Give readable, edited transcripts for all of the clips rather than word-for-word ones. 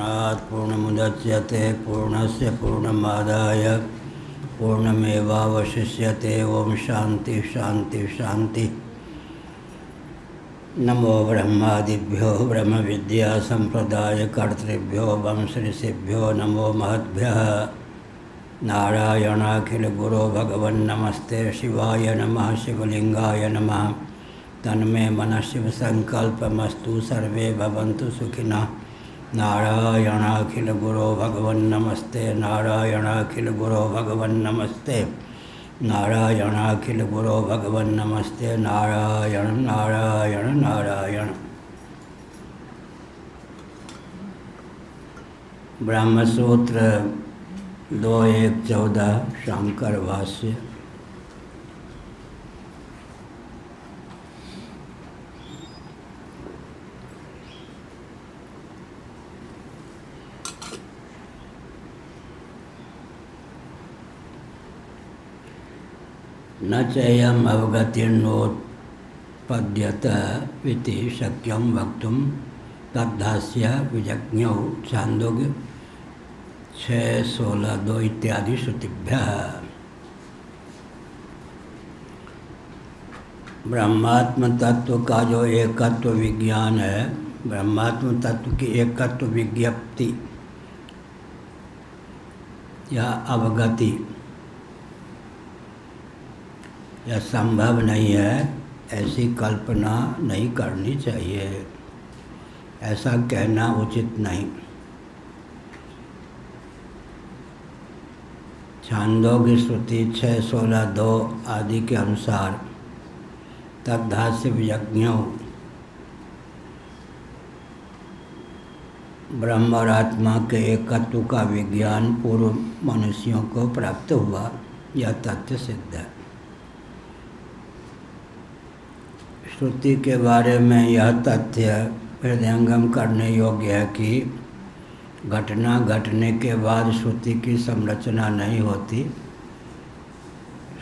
पूर्णात् पूर्णमुदच्यते पूर्णस्य पूर्णमादाय पूर्णमेवावशिष्यते। ओम शांति शांति शांति। नमो ब्रह्मादिभ्यो ब्रह्म विद्या संप्रदाय कर्तृभ्यो वंश ऋषिभ्यो नमो महद्भ्यः। नारायणाखिल गुरो भगवन् नमस्ते शिवाय नमः शिवलिंगाय नमः। तन्मे मनः शिव संकल्पमस्तु सर्वे भवन्तु सुखिनः। नारायणाखिल गुरो भगवन् नमस्ते नारायणाखिल गुरो भगवन् नमस्ते नारायणाखिल गुरो भगवन् नमस्ते। नारायण नारायण नारायण। ब्रह्मसूत्र 2.1.14 शांकर भाष्य। न चयम् अवगतिर्नोत्पद्यत इति शक्यं वक्तुं तद्भाष्य विजज्ञौ छान्दोग्य 6.16.2 इत्यादि श्रुतिभ्यः। ब्रह्मात्म तत्व का जो एकत्व विज्ञान है, ब्रह्मात्म तत्व की एकत्व विज्ञप्ति या अवगति यह संभव नहीं है, ऐसी कल्पना नहीं करनी चाहिए, ऐसा कहना उचित नहीं। छांदोग्य श्रुति 6.16.2 आदि के अनुसार तद्भाष्य विज्ञों ब्रह्म और आत्मा के एकत्व का विज्ञान पूर्व मनुष्यों को प्राप्त हुआ, यह तथ्य सिद्ध है। श्रुति के बारे में यह तथ्य हृदयंगम करने योग्य है कि घटना घटने के बाद श्रुति की संरचना नहीं होती,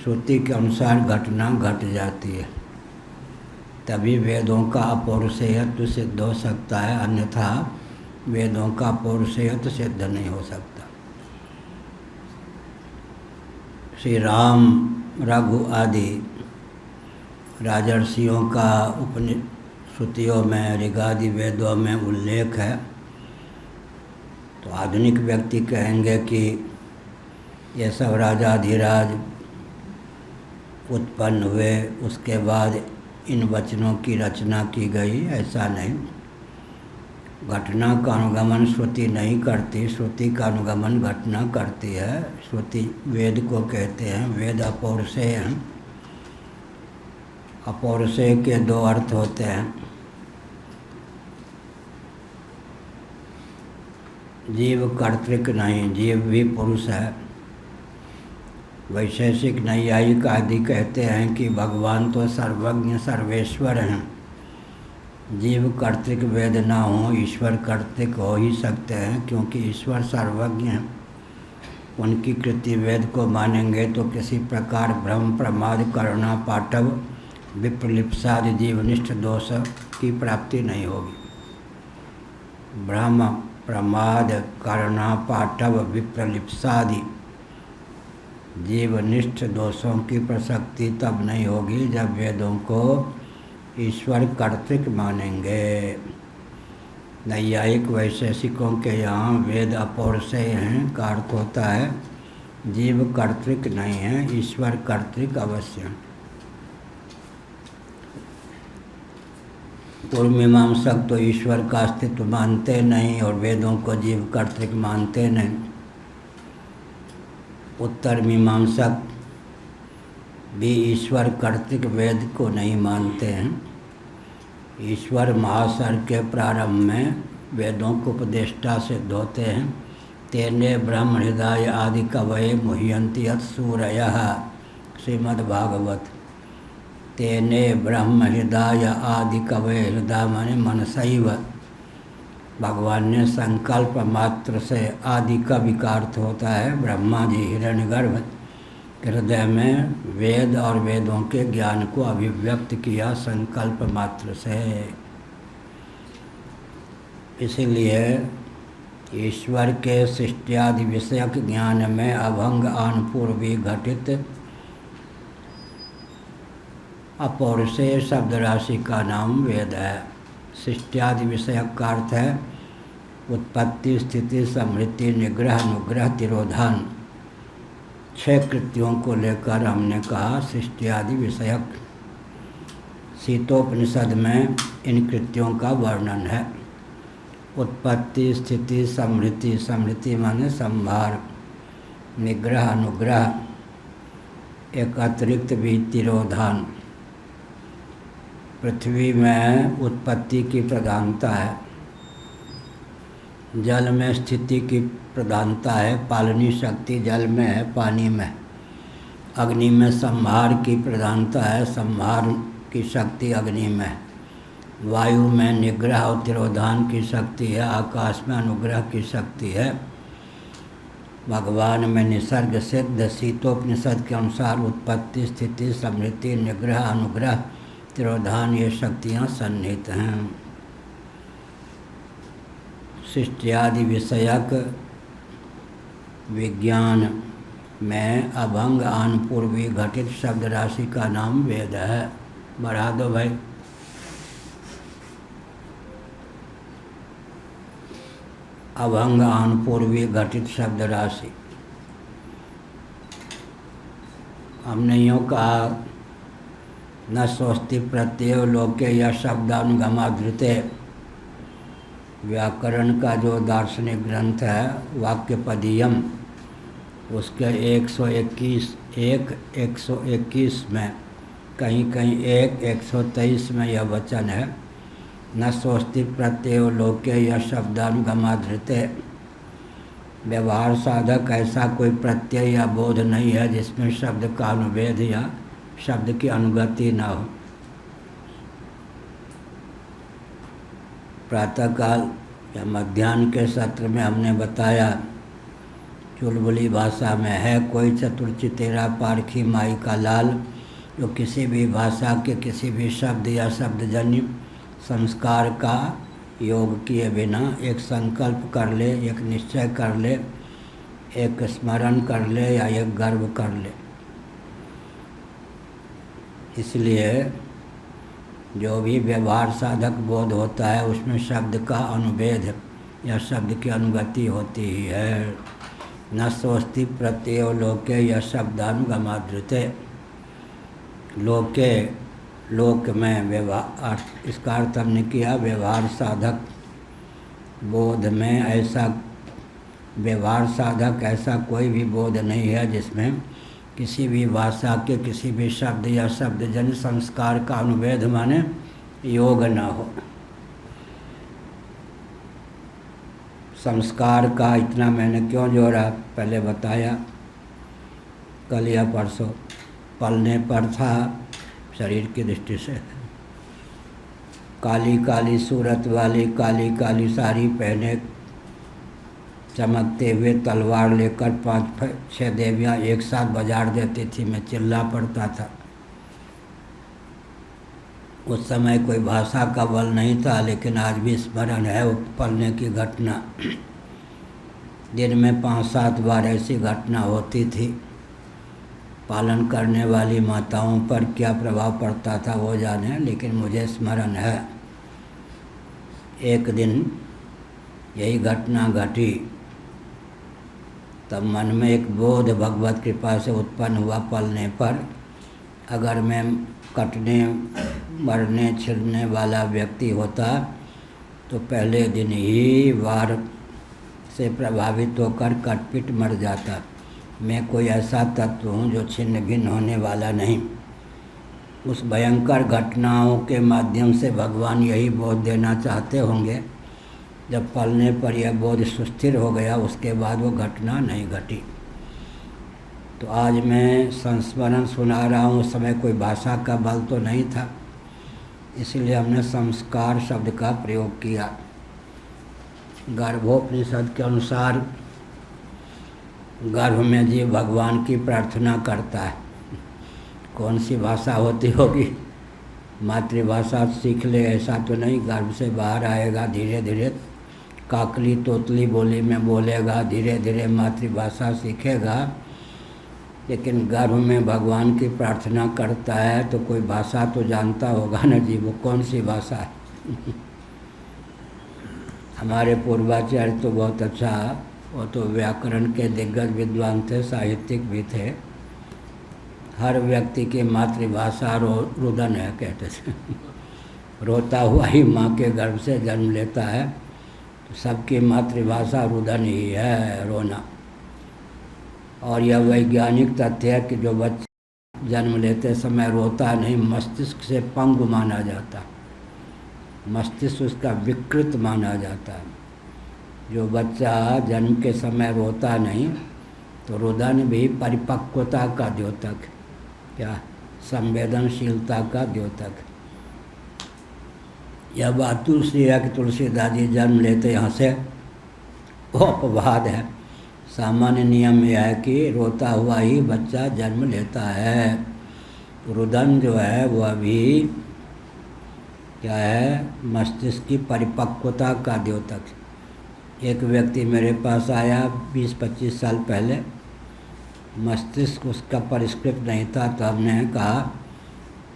श्रुति के अनुसार घटना घट जाती है, तभी वेदों का अपौरुषेयत्व सिद्ध हो सकता है, अन्यथा वेदों का अपौरुषेयत्व सिद्ध नहीं हो सकता। श्री राम रघु आदि राजर्षियों का श्रुतियों में ऋगादि वेदों में उल्लेख है, तो आधुनिक व्यक्ति कहेंगे कि ये सब राजाधिराज उत्पन्न हुए, उसके बाद इन वचनों की रचना की गई। ऐसा नहीं, घटना का अनुगमन श्रुति नहीं करती, श्रुति का अनुगमन घटना करती है। श्रुति वेद को कहते हैं, वेद अपौरुषेय हैं। अपौरुषेय के दो अर्थ होते हैं, जीव कर्तृक नहीं, जीव भी पुरुष है। वैशेषिक नैयायिक आदि कहते हैं कि भगवान तो सर्वज्ञ सर्वेश्वर हैं, जीव कर्तृक वेद ना हो, ईश्वर कर्तृक हो ही सकते हैं, क्योंकि ईश्वर सर्वज्ञ हैं। उनकी कृति वेद को मानेंगे तो किसी प्रकार भ्रम प्रमाद करुणा पाटव विप्रलिप्सादि जीवनिष्ठ दोष की प्राप्ति नहीं होगी। भ्रम प्रमाद करुणा पाटव विप्रलिप्सादि जीवनिष्ठ दोषों की प्रसक्ति तब नहीं होगी जब वेदों को ईश्वर कर्तृक मानेंगे। नैयायिक वैशेषिकों के यहाँ वेद अपौरुषेय हैं का अर्थ होता है जीव कर्तृक नहीं है, ईश्वर कर्तृक अवश्य है। पूर्व मीमांसक तो ईश्वर का अस्तित्व मानते नहीं और वेदों को जीव कर्तृक मानते नहीं। उत्तर मीमांसक भी ईश्वर कर्तृक वेद को नहीं मानते हैं। ईश्वर महासर के प्रारंभ में वेदों को उपदेष्टा सिद्ध होते हैं। तेने ब्रह्म हृदय आदि कवये मुह्यन्ति यत् सूरयः श्रीमद्भागवत। तेने ब्रह्म हृदय आदि कवये, हृदय माने मनसैव। भगवान ने संकल्प मात्र से आदि का विकारथ होता है। ब्रह्मा जी हिरण्यगर्भ हृदय में वेद और वेदों के ज्ञान को अभिव्यक्त किया संकल्प मात्र से। इसीलिए ईश्वर के सृष्टियादि विषयक ज्ञान में अभंग आनपूर्वी घटित अपौरुषेय शब्द राशि का नाम वेद है। सृष्टियादि विषयक का अर्थ है उत्पत्ति, स्थिति, समृद्धि, निग्रह, अनुग्रह, तिरोधान। 6 कृत्यों को लेकर हमने कहा सृष्टि आदि विषयक। शीतोपनिषद में इन कृत्यों का वर्णन है। उत्पत्ति, स्थिति, समृद्धि, समृद्धि माने संभार, निग्रह, अनुग्रह, एक अतिरिक्त भी तिरोधान। पृथ्वी में उत्पत्ति की प्रधानता है, जल में स्थिति की प्रधानता है, पालनी शक्ति जल में है, पानी में। अग्नि में संहार की प्रधानता है, संहार की शक्ति अग्नि में। वायु में निग्रह और तिरोधान की शक्ति है, आकाश में अनुग्रह की शक्ति है। भगवान में निसर्ग सिद्ध शीतोपनिषद के अनुसार उत्पत्ति, स्थिति, समृद्धि, निग्रह, अनुग्रह, तिरोधान ये शक्तियाँ सन्निहित हैं। सृष्टि आदि विषयक विज्ञान में अभंग आनपूर्वी घटित शब्द राशि का नाम वेद है। बढ़ा दो भाई। अभंग आनपूर्वी घटित शब्द राशि। हमने यूँ कहा न स्वस्ति प्रत्यय लोके या शब्दानुगमाधृते। व्याकरण का जो दार्शनिक ग्रंथ है वाक्यपदीयम, उसके 121 में कहीं कहीं 123 में यह वचन है न स्वस्ति प्रत्यय लोके या शब्दानुगमाधृते। व्यवहार साधक ऐसा कोई प्रत्यय या बोध नहीं है जिसमें शब्द का अनुवेद या शब्द की अनुगति न हो। प्रातःकाल या मध्याह्न के सत्र में हमने बताया चुलबुली भाषा में है कोई चतुर चितेरा पारखी माई का लाल, जो किसी भी भाषा के किसी भी शब्द या शब्दजन्य संस्कार का योग किए बिना एक संकल्प कर ले, एक निश्चय कर ले, एक स्मरण कर ले या एक गर्व कर ले। इसलिए जो भी व्यवहार साधक बोध होता है उसमें शब्द का अनुवेद या शब्द की अनुगति होती ही है। न स्वस्ति प्रत्यय लोके या शब्दानुगमाधृते। लोके लोक में व्यवहार, इसका अर्थ हमने किया व्यवहार साधक बोध में। ऐसा व्यवहार साधक ऐसा कोई भी बोध नहीं है जिसमें किसी भी भाषा के किसी भी शब्द या शब्दजन्य संस्कार का अनुवेद माने योग न हो। संस्कार का इतना मैंने क्यों जोड़ा, पहले बताया कल या परसों। पलने पर था शरीर की दृष्टि से, काली काली सूरत वाली काली काली साड़ी पहने चमकते हुए तलवार लेकर 5-6 देवियाँ एक साथ बाजार देती थी, मैं चिल्ला पड़ता था। उस समय कोई भाषा का बल नहीं था, लेकिन आज भी स्मरण है वो पलने की घटना। दिन में 5-7 बार ऐसी घटना होती थी। पालन करने वाली माताओं पर क्या प्रभाव पड़ता था वो जाने, लेकिन मुझे स्मरण है एक दिन यही घटना घटी। तब मन में एक बोध भगवत कृपा से उत्पन्न हुआ, पलने पर अगर मैं कटने मरने छिलने वाला व्यक्ति होता तो पहले दिन ही वार से प्रभावित होकर कटपिट मर जाता। मैं कोई ऐसा तत्व हूँ जो छिन्न भिन्न होने वाला नहीं। उस भयंकर घटनाओं के माध्यम से भगवान यही बोध देना चाहते होंगे। जब पलने पर यह बोध सुस्थिर हो गया उसके बाद वो घटना नहीं घटी। तो आज मैं संस्मरण सुना रहा हूँ, उस समय कोई भाषा का बल तो नहीं था, इसलिए हमने संस्कार शब्द का प्रयोग किया। गर्भोपनिषद के अनुसार गर्भ में जीव भगवान की प्रार्थना करता है। कौन सी भाषा होती होगी, मातृभाषा सीख ले ऐसा तो नहीं, गर्भ से बाहर आएगा, धीरे धीरे काकली तोतली बोली में बोलेगा, धीरे धीरे मातृभाषा सीखेगा, लेकिन गर्भ में भगवान की प्रार्थना करता है तो कोई भाषा तो जानता होगा ना जी, वो कौन सी भाषा है। हमारे पूर्वाचार्य तो बहुत अच्छा, वो तो व्याकरण के दिग्गज विद्वान थे, साहित्यिक भी थे। हर व्यक्ति की मातृभाषा रुदन है कहते थे। रोता हुआ ही माँ के गर्भ से जन्म लेता है, तो सबकी मातृभाषा रुदन ही है, रोना। और यह वैज्ञानिक तथ्य है कि जो बच्चा जन्म लेते समय रोता नहीं, मस्तिष्क से पंगु माना जाता, मस्तिष्क उसका विकृत माना जाता है। जो बच्चा जन्म के समय रोता नहीं तो रुदन भी परिपक्वता का द्योतक, क्या संवेदनशीलता का द्योतक। यह बात तुलसी है कि तुलसीदास जी जन्म लेते यहाँ से वो अपवाद है। सामान्य नियम यह है कि रोता हुआ ही बच्चा जन्म लेता है। रुदन जो है वह अभी क्या है, मस्तिष्क की परिपक्वता का द्योतक। एक व्यक्ति मेरे पास आया 20-25 साल पहले, मस्तिष्क उसका परिष्कृत नहीं था, तो हमने कहा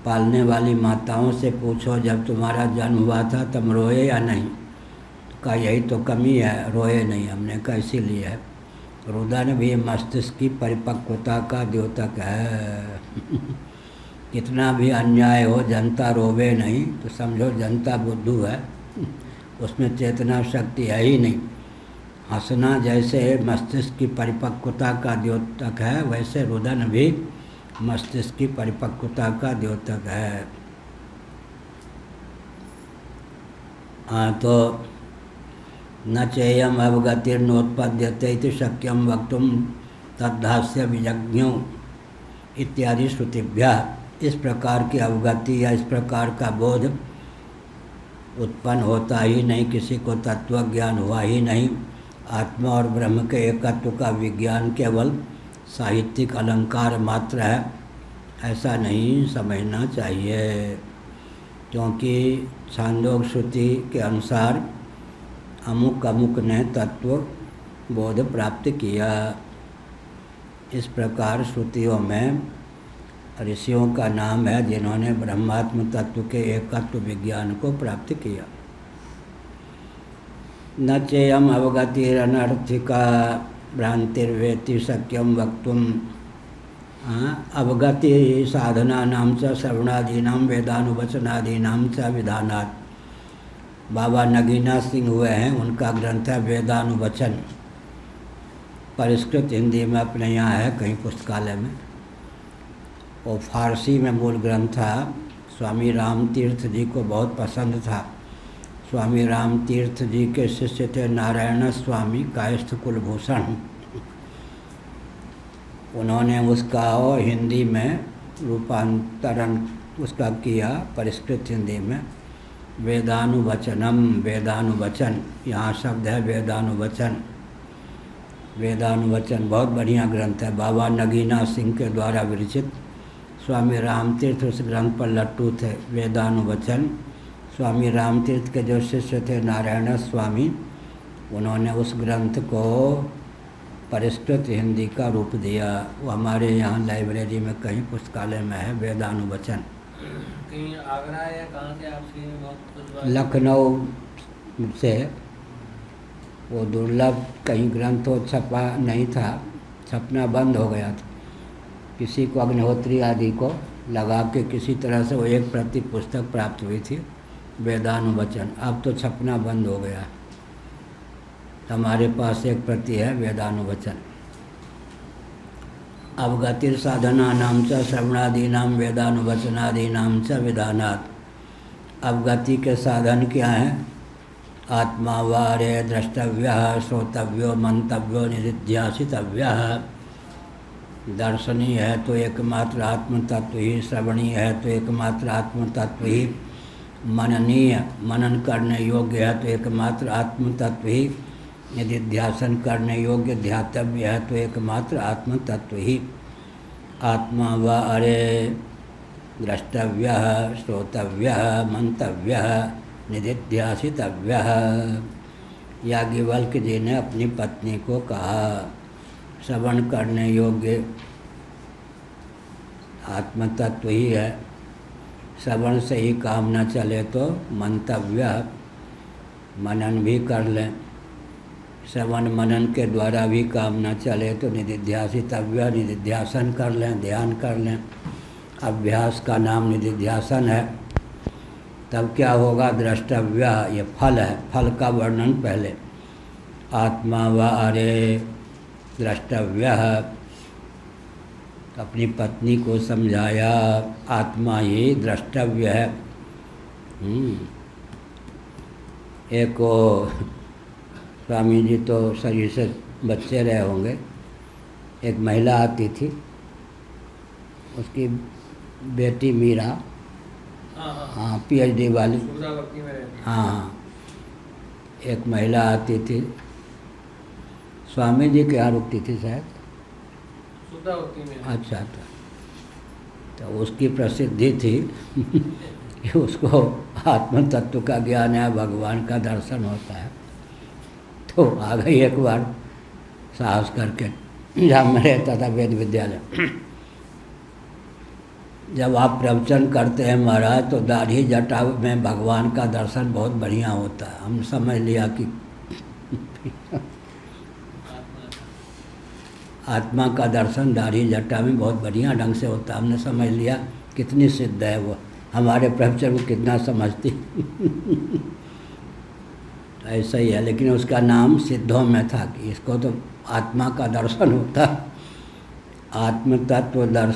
पालने वाली माताओं से पूछो जब तुम्हारा जन्म हुआ था तुम रोए या नहीं, तो कहा यही तो कमी है, रोए नहीं। हमने कहा इसीलिए है, रुदन भी मस्तिष्क की परिपक्वता का द्योतक है। कितना भी अन्याय हो, जनता रोवे नहीं तो समझो जनता बुद्धू है, उसमें चेतना शक्ति है ही नहीं। हंसना जैसे मस्तिष्क की परिपक्वता का द्योतक है, वैसे रुदन भी मस्तिष्क की परिपक्वता का द्योतक है। हाँ, तो न चेयम अवगतिर्नोत्पद्यते इति शक्यम वक्तुम तद्धास्य विजज्ञो इत्यादि श्रुतिभ्यः। इस प्रकार की अवगति या इस प्रकार का बोध उत्पन्न होता ही नहीं, किसी को तत्व ज्ञान हुआ ही नहीं। आत्मा और ब्रह्म के एकत्व का विज्ञान केवल साहित्यिक अलंकार मात्र है, ऐसा नहीं समझना चाहिए। क्योंकि छांदोग्य श्रुति के अनुसार अमुक अमुक ने तत्व बोध प्राप्त किया। इस प्रकार श्रुतियों में ऋषियों का नाम है जिन्होंने ब्रह्मात्म तत्व के एकत्व विज्ञान को प्राप्त किया। न चेयम अवगतिरनर्थिका भ्रांतिर्वेति शक्यम वक्तुम। अवगति साधनानां च श्रवणादीनां वेदानुवचनादीनां च विधानात्। बाबा नगीना सिंह हुए हैं, उनका ग्रंथ है वेदानुवचन, परिष्कृत हिंदी में अपने यहाँ है कहीं पुस्तकालय में। वो फारसी में मूल ग्रंथ था। स्वामी राम तीर्थ जी को बहुत पसंद था। स्वामी राम तीर्थ जी के शिष्य थे नारायण स्वामी कायस्थ कुलभूषण। उन्होंने उसका हिंदी में रूपांतरण उसका किया, परिष्कृत हिंदी में वेदानुवचनम, वेदानुवचन, यहाँ शब्द है वेदानुवचन। वेदानुवचन बहुत बढ़िया ग्रंथ है, बाबा नगीना सिंह के द्वारा विरचित। स्वामी राम तीर्थ उस ग्रंथ पर लट्टू थे। वेदानुवचन स्वामी राम तीर्थ के जो शिष्य थे नारायण स्वामी, उन्होंने उस ग्रंथ को परिष्कृत हिंदी का रूप दिया। वो हमारे यहाँ लाइब्रेरी में कहीं पुस्तकालय में है वेदानुवचन। कहीं आगरा या कहाँ से आपसे? लखनऊ से। वो दुर्लभ कहीं ग्रंथ तो छपा नहीं था, छपना बंद हो गया था। किसी को अग्निहोत्री आदि को लगा के किसी तरह से वो एक प्रति पुस्तक प्राप्त हुई थी वेदानुवचन। अब तो छपना बंद हो गया। हमारे पास एक प्रति है वेदानुवचन। अवगतिर साधनानां च श्रवणादीनां वेदानुवचनादीनां च विधानात्। अवगति के साधन क्या हैं? आत्मा वारे द्रष्टव्यः, श्रोतव्यो, मंतव्यो, निधिध्यासितव्यः। दर्शनीय है तो एकमात्र आत्म तत्व ही, श्रवणीय है तो एकमात्र आत्म तत्व ही, मननीय मनन करने योग्य है तो एकमात्र आत्म तत्व ही, निधिध्यासन करने योग्य ध्यातव्य है तो एकमात्र आत्म तत्व ही। आत्मा व अरे द्रष्टव्यः, श्रोतव्यः, मंतव्यः, निधिध्यासितव्यः। याज्ञवल्क्य जी ने अपनी पत्नी को कहा, श्रवण करने योग्य आत्म तत्व ही है, श्रवण से ही काम न चले तो मंतव्य मनन भी कर लें, श्रवण मनन के द्वारा भी काम न चले तो निधिध्यासितव्य निधिध्यासन कर लें, ध्यान कर लें। अभ्यास का नाम निधिध्यासन है। तब क्या होगा? द्रष्टव्य, ये फल है, फल का वर्णन पहले। आत्मा व अरे द्रष्टव्य, अपनी पत्नी को समझाया आत्मा ही द्रष्टव्य है। एक स्वामी जी तो शरीर से बच्चे रहे होंगे, एक महिला आती थी, उसकी बेटी मीरा, हाँ PhD वाली, हाँ, एक महिला आती थी, स्वामी जी के यहाँ रुकती थी शायद, अच्छा था, तो उसकी प्रसिद्धि थी कि उसको आत्म तत्व का ज्ञान है, भगवान का दर्शन होता है। तो आ गई एक बार साहस करके, जहाँ मैं रहता था वेद विद्यालय, जब आप प्रवचन करते हैं महाराज तो दाढ़ी जटा में भगवान का दर्शन बहुत बढ़िया होता है। हम समझ लिया कि आत्मा का दर्शन दाढ़ी जटा में बहुत बढ़िया ढंग से होता है। हमने समझ लिया कितनी सिद्ध है वो, हमारे प्रवचन को कितना समझती ऐसा ही है, लेकिन उसका नाम सिद्धों में था कि इसको तो आत्मा का दर्शन होता। आत्म तत्व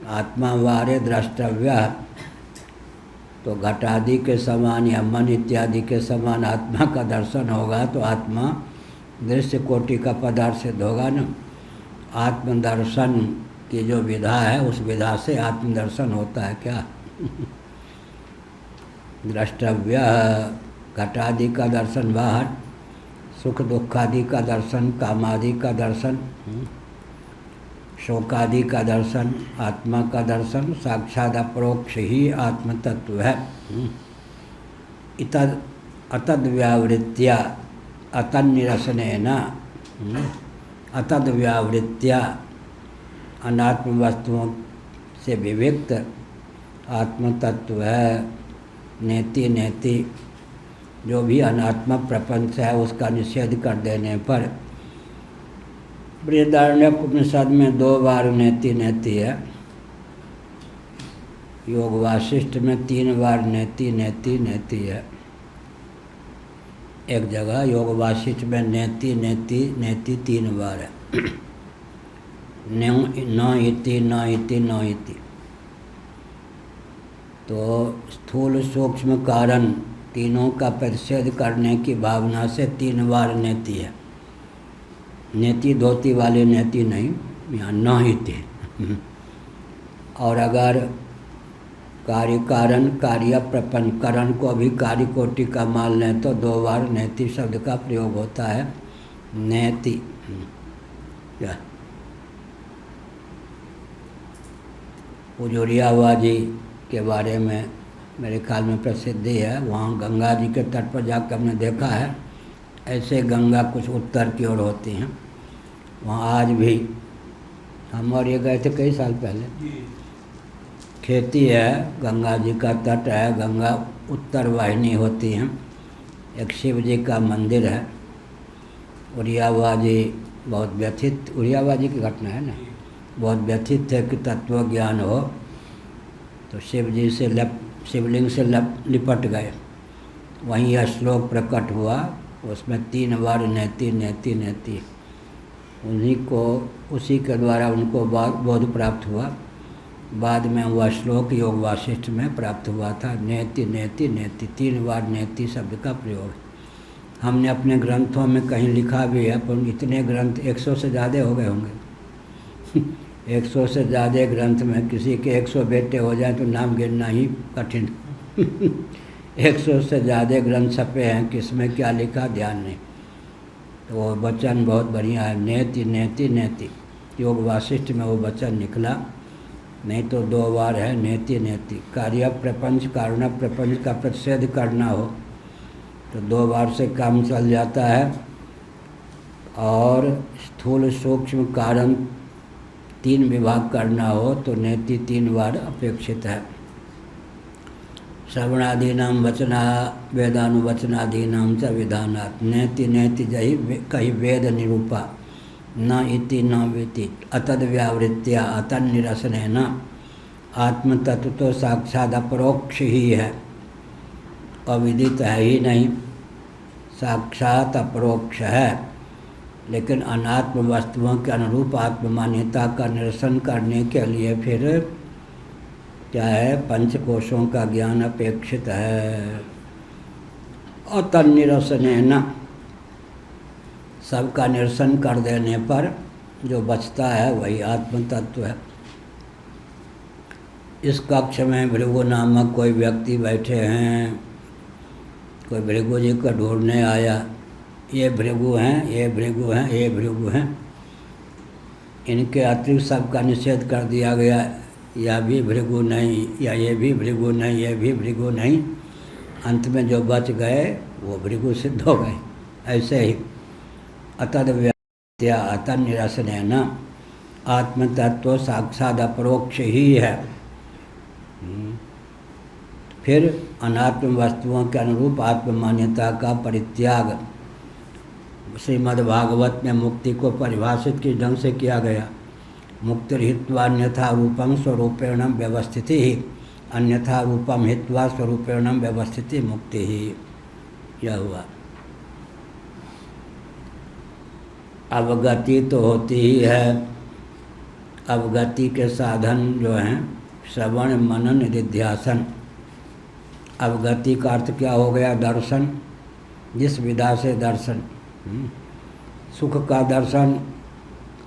आत्मा वारे द्रष्टव्य, तो घटादि के समान या मन इत्यादि के समान आत्मा का दर्शन होगा तो आत्मा दृश्य कोटि का पदार्थ सिद्ध होगा न। आत्मदर्शन की जो विधा है उस विधा से आत्मदर्शन होता है क्या? द्रष्टव्य, घटादि का दर्शन बाहर, सुख दुखादि का दर्शन, कामादि का दर्शन, शोकादि का दर्शन, आत्मा का दर्शन, साक्षात अपरोक्ष ही आत्म तत्व है। अतद व्यावृत्या अतन्निरसनेन, अतद व्यावृत्या अनात्म वस्तुओं से विविक्त आत्म तत्व है। नेति नेति, जो भी अनात्म प्रपंच है उसका निषेध कर देने पर, बृहदारण्यक उपनिषद में 2 बार नेति नेति है, योग वासिष्ठ में 3 बार नेति नेति नेति है। एक जगह योग वासिष्ठ में नेति नेति नेति 3 बार है, न इति न इति न इति। तो स्थूल सूक्ष्म कारण तीनों का प्रतिषेध करने की भावना से 3 बार नेति है। नेति धोती वाली नेति नहीं, यहाँ न ही थे। और अगर कार्य कारण कार्य प्रपंच करण को भी कार्य कोटि का मान लें तो 2 बार नेति शब्द का प्रयोग होता है। नेति क्या उजूरियावाजी के बारे में मेरे ख्याल में प्रसिद्धि है। वहाँ गंगा जी के तट पर जाकर हमने देखा है, ऐसे गंगा कुछ उत्तर की ओर होती हैं। वहाँ आज भी हम और ये गए थे कई साल पहले, खेती है, गंगा जी का तट है, गंगा उत्तर वाहिनी होती हैं। एक शिव जी का मंदिर है। उड़ियाबाजी बहुत व्यथित, उड़ियाबाजी की घटना है ना, बहुत व्यथित थे कि तत्व ज्ञान हो, तो शिव जी से शिवलिंग से लिपट गए। वहीं यह श्लोक प्रकट हुआ, उसमें 3 बार नेति नेति नेति, उसी के द्वारा उनको बोध प्राप्त हुआ। बाद में वह श्लोक योग वासिष्ठ में प्राप्त हुआ था। नेति नेति नेति, 3 बार नेति शब्द का प्रयोग हमने अपने ग्रंथों में कहीं लिखा भी है, पर इतने ग्रंथ 100 से ज़्यादा हो गए होंगे 100 से ज़्यादा ग्रंथ में किसी के 100 बेटे हो जाए तो नाम गिनना ही कठिन 100 से ज़्यादा ग्रंथ छपे हैं, किसमें क्या लिखा ध्यान नहीं। तो वो वचन बहुत बढ़िया है, नेति नेति नेति। योग वासिष्ठ में वो वचन निकला, नहीं तो 2 बार है नेति नेति। कार्य प्रपंच कारण प्रपंच का प्रतिषेध करना हो तो 2 बार से काम चल जाता है। और स्थूल सूक्ष्म कारण 3 विभाग करना हो तो नेति 3 बार अपेक्षित है। श्रवणादीनां वचना वेदानुवचनादीनां च विधानात् नेति नेति जहि कही वेद निरूपा न इति न विति अतद व्यावृत्या अतद निरसनेन आत्मतत्व तो साक्षात अपरोक्ष ही है, अविदित है ही नहीं, साक्षात अपरोक्ष है। लेकिन अनात्म वस्तुओं के अनुरूप आत्ममान्यता का निरसन करने के लिए फिर क्या है, पंचकोशों का ज्ञान अपेक्षित है। और तन्निरसनेन सबका निरसन कर देने पर जो बचता है वही आत्म तत्व है। इस कक्ष में भृगु नामक कोई व्यक्ति बैठे हैं, कोई भृगु जी को ढूंढने आया, ये भृगु हैं, ये भृगु हैं, ये भृगु हैं। इनके अतिरिक्त सबका निषेध कर दिया गया, यह भी भृगु नहीं, या ये भी भृगु नहीं, ये भी भृगु नहीं। अंत में जो बच गए वो भृगु सिद्ध हो गए। ऐसे ही अतद व्यात्या अतद निरसनेन आत्मतत्व साक्षात अपरोक्ष ही है। फिर अनात्म वस्तुओं के अनुरूप आत्ममान्यता का परित्याग। श्रीमद्भागवत में मुक्ति को परिभाषित किस ढंग से किया गया, मुक्ति हित्वा अन्यथा रूपम स्वरूपेण व्यवस्थिति ही, अन्यथा रूपम हित्वा स्वरूपेण व्यवस्थिति मुक्ति ही, यह हुआ। अवगति तो होती ही है। अवगति के साधन जो हैं श्रवण मनन निधिध्यासन। अवगति का अर्थ क्या हो गया, दर्शन। जिस विधा से दर्शन, सुख का दर्शन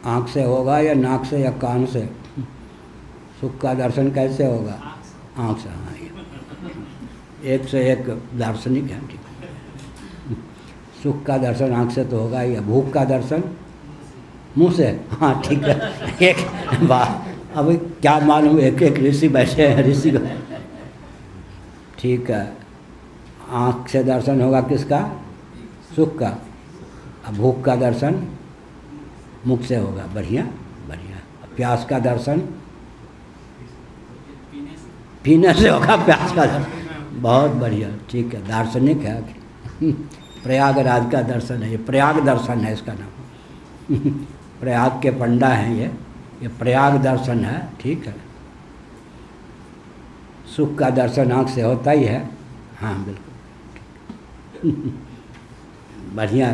आँख से होगा या नाक से या कान से, सुख का दर्शन कैसे होगा, आँख से। हाँ, एक से एक दार्शनिक है। ठीक, सुख का दर्शन आँख से तो होगा ही, भूख का दर्शन मुँह से। हाँ ठीक है, एक वाह। अब क्या मालूम, एक एक ऋषि बैठे हैं, ऋषि को ठीक है। आँख से दर्शन होगा किसका, सुख का। अब भूख का दर्शन मुख से होगा। बढ़िया बढ़िया। प्यास का दर्शन पीने से होगा, प्यास का दर्शन। बहुत बढ़िया, ठीक है, दार्शनिक है। प्रयागराज का दर्शन है ये, प्रयाग दर्शन है इसका नाम। प्रयाग के पंडा हैं ये प्रयाग दर्शन है। ठीक है, सुख का दर्शन आँख से होता ही है। हाँ बिल्कुल। बढ़िया।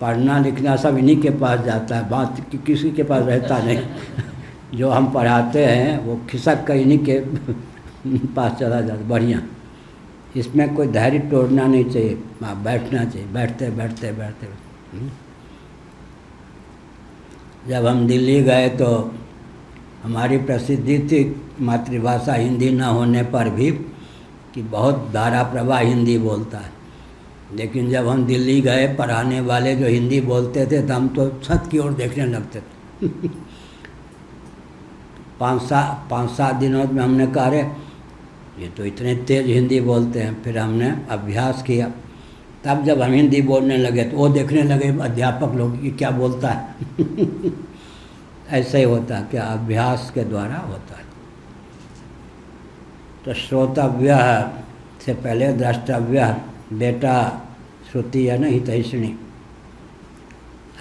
पढ़ना लिखना सब इन्हीं के पास जाता है, बात किसी के पास रहता नहीं। जो हम पढ़ाते हैं वो खिसक कर इन्हीं के पास चला जाता। बढ़िया। इसमें कोई धैर्य तोड़ना नहीं चाहिए, बैठना चाहिए, बैठते बैठते बैठते। जब हम दिल्ली गए तो हमारी प्रसिद्धि थी मातृभाषा हिंदी न होने पर भी कि बहुत धारा प्रवाह हिंदी बोलता है। लेकिन जब हम दिल्ली गए, पढ़ाने वाले जो हिंदी बोलते थे तो हम तो छत की ओर देखने लगते थे। 5-7 दिनों में हमने कहा रे ये तो इतने तेज़ हिंदी बोलते हैं। फिर हमने अभ्यास किया, तब जब हम हिंदी बोलने लगे तो वो देखने लगे अध्यापक लोग ये क्या बोलता है। ऐसे ही होता है, क्या अभ्यास के द्वारा होता है। तो श्रोतव्य से पहले द्रष्टव्य, बेटा श्रुति है ना हितैषिणी,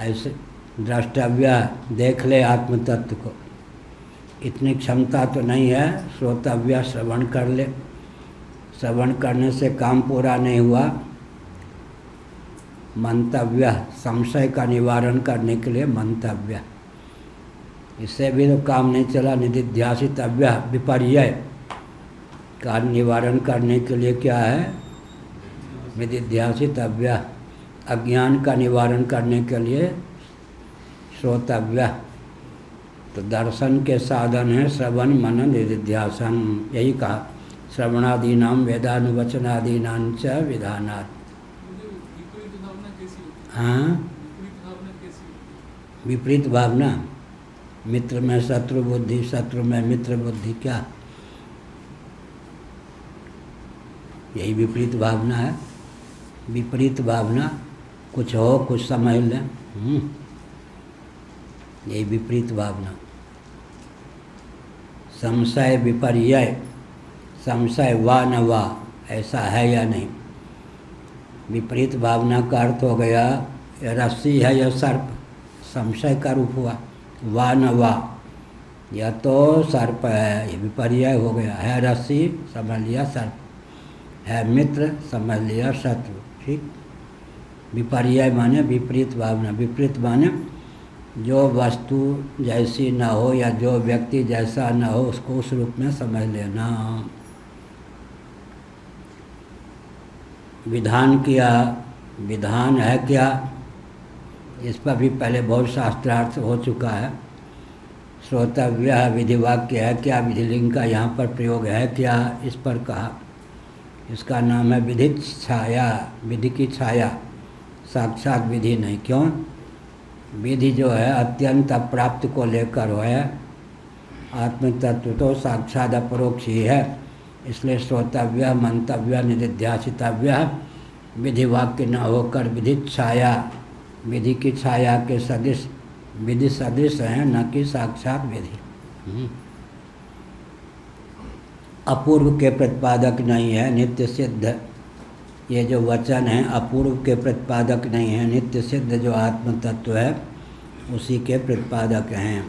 ऐसे द्रष्टव्य देख ले आत्म तत्व को। इतनी क्षमता तो नहीं है, श्रोतव्य श्रवण कर ले। श्रवण करने से काम पूरा नहीं हुआ। मंतव्य, संशय का निवारण करने के लिए मंतव्य, इससे भी तो काम नहीं चला। निधिध्यासितव्य, विपर्यय का निवारण करने के लिए क्या है, निधिध्यासितव्य। अज्ञान का निवारण करने के लिए श्रोतव्य। तो दर्शन के साधन है श्रवण मनन निधिध्यासन। यही कहा, श्रवणादीनाम वेदानुवचनादीनां च विधानात्। हाँ, विपरीत भावना, मित्र में शत्रु बुद्धि, शत्रु में मित्र बुद्धि। क्या यही विपरीत भावना है। विपरीत भावना कुछ हो कुछ समझ लें, यही विपरीत भावना। संशय विपर्यय, संशय वा न वा, ऐसा है या नहीं। विपरीत भावना का अर्थ हो गया यह रस्सी है यह सर्प, संशय का रूप हुआ। वा न वा, यह तो सर्प है, ये विपर्यय हो गया। है रस्सी, समझ लिया सर्प, है मित्र, समझ लिया शत्रु। ठीक। विपर्यय माने विपरीत भावना। विपरीत माने जो वस्तु जैसी न हो या जो व्यक्ति जैसा न हो उसको उस रूप में समझ लेना। विधान किया, विधान है क्या, इस पर भी पहले बहुत शास्त्रार्थ हो चुका है। श्रोतव्य विधिवाक्य है क्या, विधिलिंग का यहाँ पर प्रयोग है क्या, इस पर कहा। इसका नाम है विधिक छाया, विधि की छाया, साक्षात विधि नहीं। क्यों? विधि जो है अत्यंत अप्राप्त को लेकर है, आत्म तत्व तो साक्षात अपरोक्ष ही है। इसलिए श्रोतव्य, मंतव्य, निधिध्यासितव्य विधि वाक्य न होकर विधि छाया, विधि की छाया के सदृश, विधि सदृश है, न कि साक्षात विधि। अपूर्व के प्रतिपादक नहीं है, नित्य सिद्ध। ये जो वचन है अपूर्व के प्रतिपादक नहीं है, नित्य सिद्ध जो आत्म तत्व है उसी के प्रतिपादक हैं।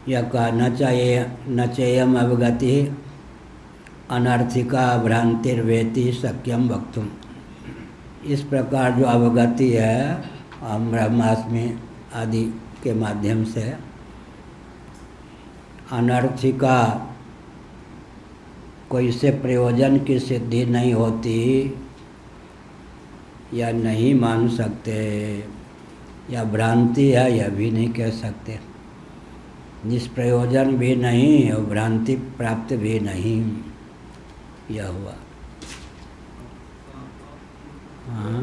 यह कहा न चेयम अवगति अनर्थिका भ्रांतिर्वेति शक्यम वक्तुम। इस प्रकार जो अवगति है हम ब्रह्मास्मि आदि के माध्यम से, अनर्थिका कोई से प्रयोजन की सिद्धि नहीं होती या नहीं मान सकते, या भ्रांति है यह भी नहीं कह सकते। निष्प्रयोजन भी नहीं और भ्रांति प्राप्त भी नहीं, यह हुआ। हाँ,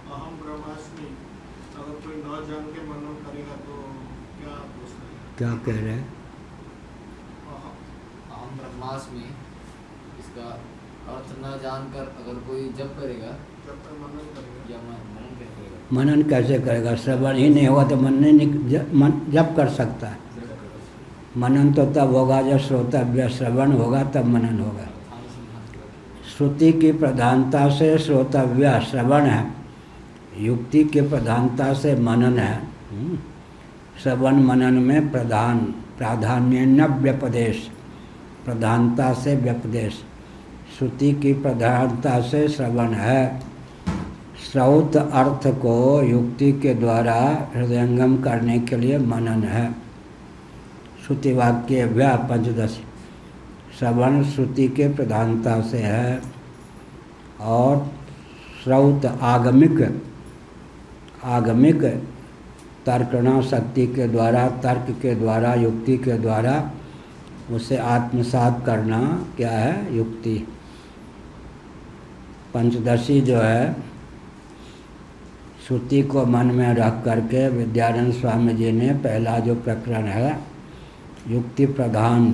अहम ब्रह्मास्मि अगर कोई न जान के मनन करेगा तो क्या दोष है? क्या कह रहे हैं? अहम ब्रह्मास्मि इसका अर्थ न जानकर अगर कोई जप करेगा, जब तक मनन करेगा या मनन कैसे करेगा? मनन कैसे करेगा? श्रवण ही नहीं होगा तो मन नहीं जब कर सकता है। मनन तो तब होगा जब श्रोतव्य श्रवण होगा, तब मनन होगा। श्रुति की प्रधानता से श्रोतव्य श्रवण है, युक्ति की प्रधानता से मनन है। श्रवण मनन में प्राधान्य न व्यपदेश, प्रधानता से व्यपदेश। श्रुति की प्रधानता से श्रवण है। श्रौत अर्थ को युक्ति के द्वारा हृदयंगम करने के लिए मनन है। श्रुति वाक्य व्या पंचदशी, श्रवण श्रुति के प्रधानता से है। और श्रौत आगमिक तर्कणा शक्ति के द्वारा, तर्क के द्वारा, युक्ति के द्वारा उसे आत्मसात करना क्या है? युक्ति। पंचदशी जो है श्रुति को मन में रख करके विद्यानंद स्वामी जी ने पहला जो प्रकरण है युक्ति प्रधान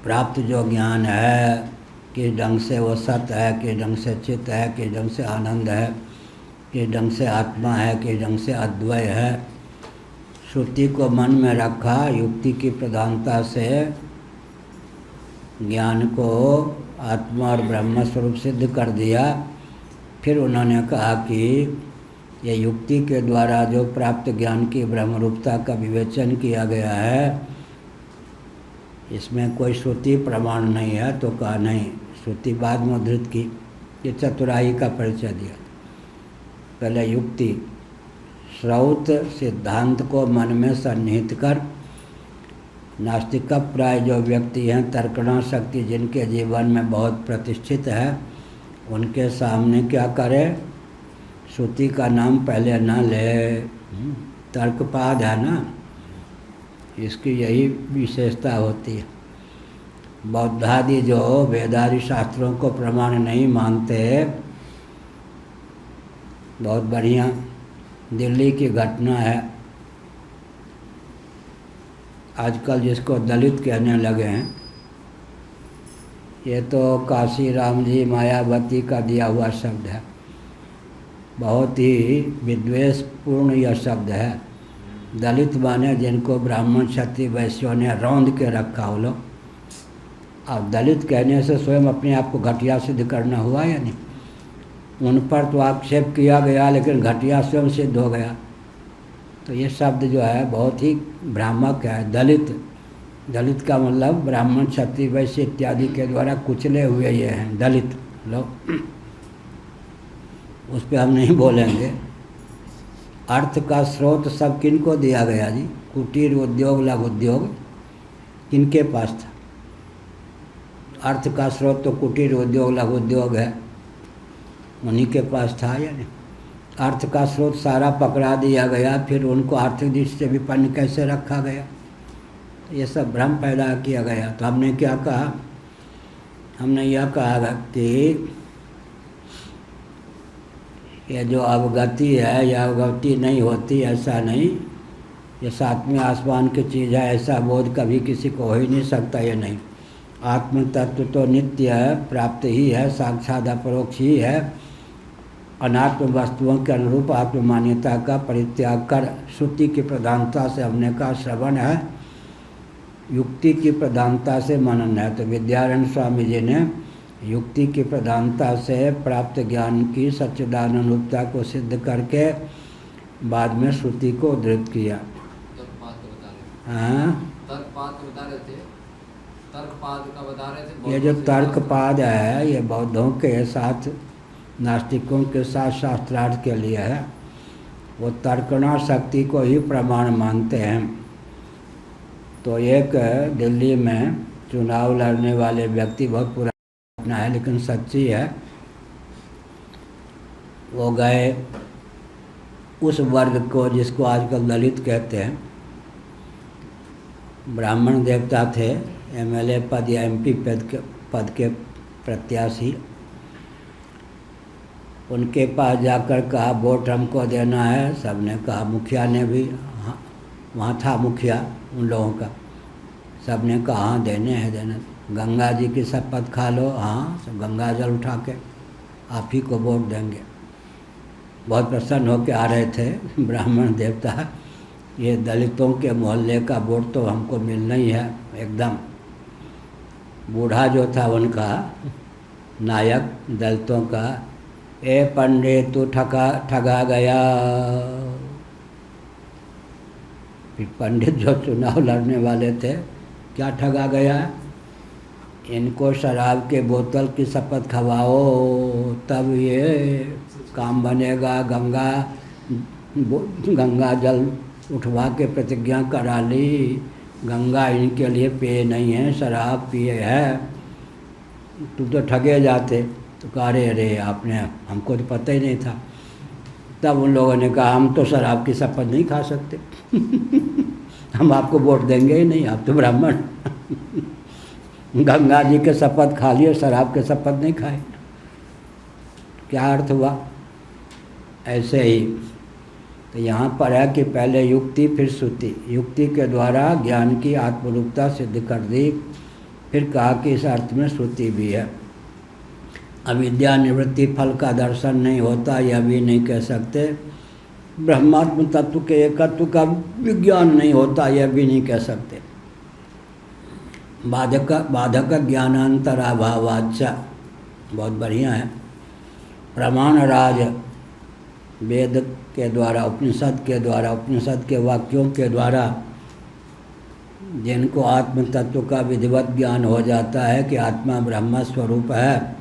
प्राप्त जो ज्ञान है, किस ढंग से वो सत्य है, किस ढंग से चित्त है, किस ढंग से आनंद है, किस ढंग से आत्मा है, किस ढंग से अद्वय है, श्रुति को मन में रखा, युक्ति की प्रधानता से ज्ञान को आत्मा और ब्रह्म स्वरूप सिद्ध कर दिया। फिर उन्होंने कहा कि ये युक्ति के द्वारा जो प्राप्त ज्ञान की ब्रह्मरूपता का विवेचन किया गया है, इसमें कोई श्रुति प्रमाण नहीं है। तो कहा नहीं, श्रुति बाद में उद्धृत की। ये चतुराई का परिचय दिया। पहले युक्ति, श्रौत सिद्धांत को मन में सन्निहित कर, नास्तिक प्राय जो व्यक्ति हैं, तर्कणा शक्ति जिनके जीवन में बहुत प्रतिष्ठित है, उनके सामने क्या करे? श्रुति का नाम पहले ना ले। तर्कपाद है ना, इसकी यही विशेषता होती है। बौद्धादि जो वेदादि शास्त्रों को प्रमाण नहीं मानते, बहुत बढ़िया दिल्ली की घटना है। आजकल जिसको दलित कहने लगे हैं, ये तो काशी राम जी मायावती का दिया हुआ शब्द है, बहुत ही विद्वेषपूर्ण यह शब्द है। दलित माने जिनको ब्राह्मण क्षत्रिय वैश्यों ने रौंद के रखा हो लोग। अब दलित कहने से स्वयं अपने आप को घटिया सिद्ध करना हुआ या नहीं? उन पर तो आक्षेप किया गया लेकिन घटिया स्वयं सिद्ध हो गया। तो ये शब्द जो है बहुत ही भ्रामक है। दलित, दलित का मतलब ब्राह्मण क्षत्रिय वैश्य इत्यादि के द्वारा कुचले हुए ये हैं दलित लोग। उस पर हम नहीं बोलेंगे। अर्थ का स्रोत सब किन को दिया गया जी? कुटीर उद्योग, लघु उद्योग किनके पास था? अर्थ का स्रोत तो कुटीर उद्योग, लघु उद्योग है, उन्हीं के पास था या नहीं? अर्थ का स्रोत सारा पकड़ा दिया गया, फिर उनको आर्थिक दृष्टि से विपन्न कैसे रखा गया? ये सब भ्रम पैदा किया गया। तो हमने क्या कहा? हमने यह कहा कि ये जो अवगति है यह अवगति नहीं होती, ऐसा नहीं। ये सातवें आसमान की चीज़ है, ऐसा बोध कभी किसी को हो ही नहीं सकता। ये नहीं, आत्म तत्व तो नित्य है, प्राप्त ही है, साक्षात अपरोक्ष ही है। अनात्म वस्तुओं के अनुरूप आत्म मान्यता का परित्याग कर श्रुति की प्रधानता से हमने का श्रवण है, युक्ति की प्रधानता से मनन है। तो विद्यारण्य स्वामी जी ने युक्ति की प्रधानता से प्राप्त ज्ञान की सच्चिदानंद रूपता को सिद्ध करके बाद में श्रुति को उद्धृत किया। हाँ, ये जो तर्कपाद है ये बौद्धों के साथ, नास्तिकों के साथ शास्त्रार्थ के लिए है। वो तर्कणा शक्ति को ही प्रमाण मानते हैं। तो एक दिल्ली में चुनाव लड़ने वाले व्यक्ति, बहुत पुराना है लेकिन सच्ची है, वो गए उस वर्ग को जिसको आजकल दलित कहते हैं, ब्राह्मण देवता थे, एमएलए पद या एमपी पद के प्रत्याशी, उनके पास जाकर कहा वोट हमको देना है। सबने कहा, मुखिया ने भी, हाँ वहाँ था मुखिया उन लोगों का, सबने कहा हाँ देने हैं देने। गंगा जी की शपथ खा लो, हाँ सब गंगा जल उठा के आप ही को वोट देंगे। बहुत प्रसन्न होकर आ रहे थे ब्राह्मण देवता, ये दलितों के मोहल्ले का वोट तो हमको मिलना ही है एकदम। बूढ़ा जो था उनका नायक दलितों का, ए पंडित तू ठगा गया। फिर पंडित जो चुनाव लड़ने वाले थे, क्या ठगा गया? इनको शराब के बोतल की शपथ खवाओ तब ये काम बनेगा। गंगा जल उठवा के प्रतिज्ञा करा ली, गंगा इनके लिए पेय नहीं है, शराब पिए है। तू तो ठगे जाते। तो कहा अरे आपने, हमको तो पता ही नहीं था। तब उन लोगों ने कहा हम तो शराब की शपथ नहीं खा सकते हम आपको वोट देंगे ही नहीं, आप तो ब्राह्मण गंगा जी के शपथ खा लिए, शराब के शपथ नहीं खाए। क्या अर्थ हुआ? ऐसे ही तो यहाँ पर है कि पहले युक्ति फिर श्रुति। युक्ति के द्वारा ज्ञान की आत्मरूपता सिद्ध कर दी, फिर कहा कि इस अर्थ में श्रुति भी है। अविद्या निवृत्ति फल का दर्शन नहीं होता, यह भी नहीं कह सकते। ब्रह्मात्म तत्व के एकत्व का विज्ञान नहीं होता, यह भी नहीं कह सकते। बाधक ज्ञानांतराभावाच्च, बहुत बढ़िया है। प्रमाण राज वेद के द्वारा, उपनिषद के द्वारा, उपनिषद के वाक्यों के द्वारा जिनको आत्म तत्व का विधिवत ज्ञान हो जाता है कि आत्मा ब्रह्म स्वरूप है,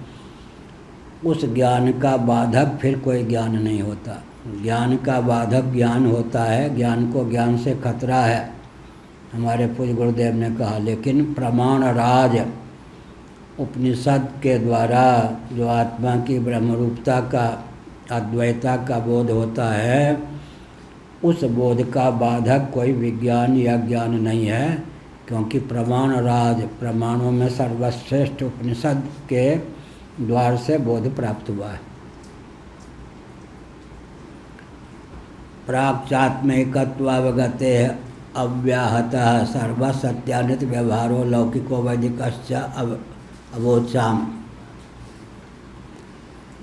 उस ज्ञान का बाधक फिर कोई ज्ञान नहीं होता। ज्ञान का बाधक ज्ञान होता है, ज्ञान को ज्ञान से खतरा है, हमारे पूज्य गुरुदेव ने कहा। लेकिन प्रमाण राज उपनिषद के द्वारा जो आत्मा की ब्रह्मरूपता का, अद्वैता का बोध होता है, उस बोध का बाधक कोई विज्ञान या ज्ञान नहीं है, क्योंकि प्रमाण राज, प्रमाणों में सर्वश्रेष्ठ उपनिषद के द्वार से बोध प्राप्त हुआ है। प्राक्चात्मैकत्वावगते अव्याहत सर्वसत्यानित व्यवहारो लौकिको वैदिकश्च अवोचाम।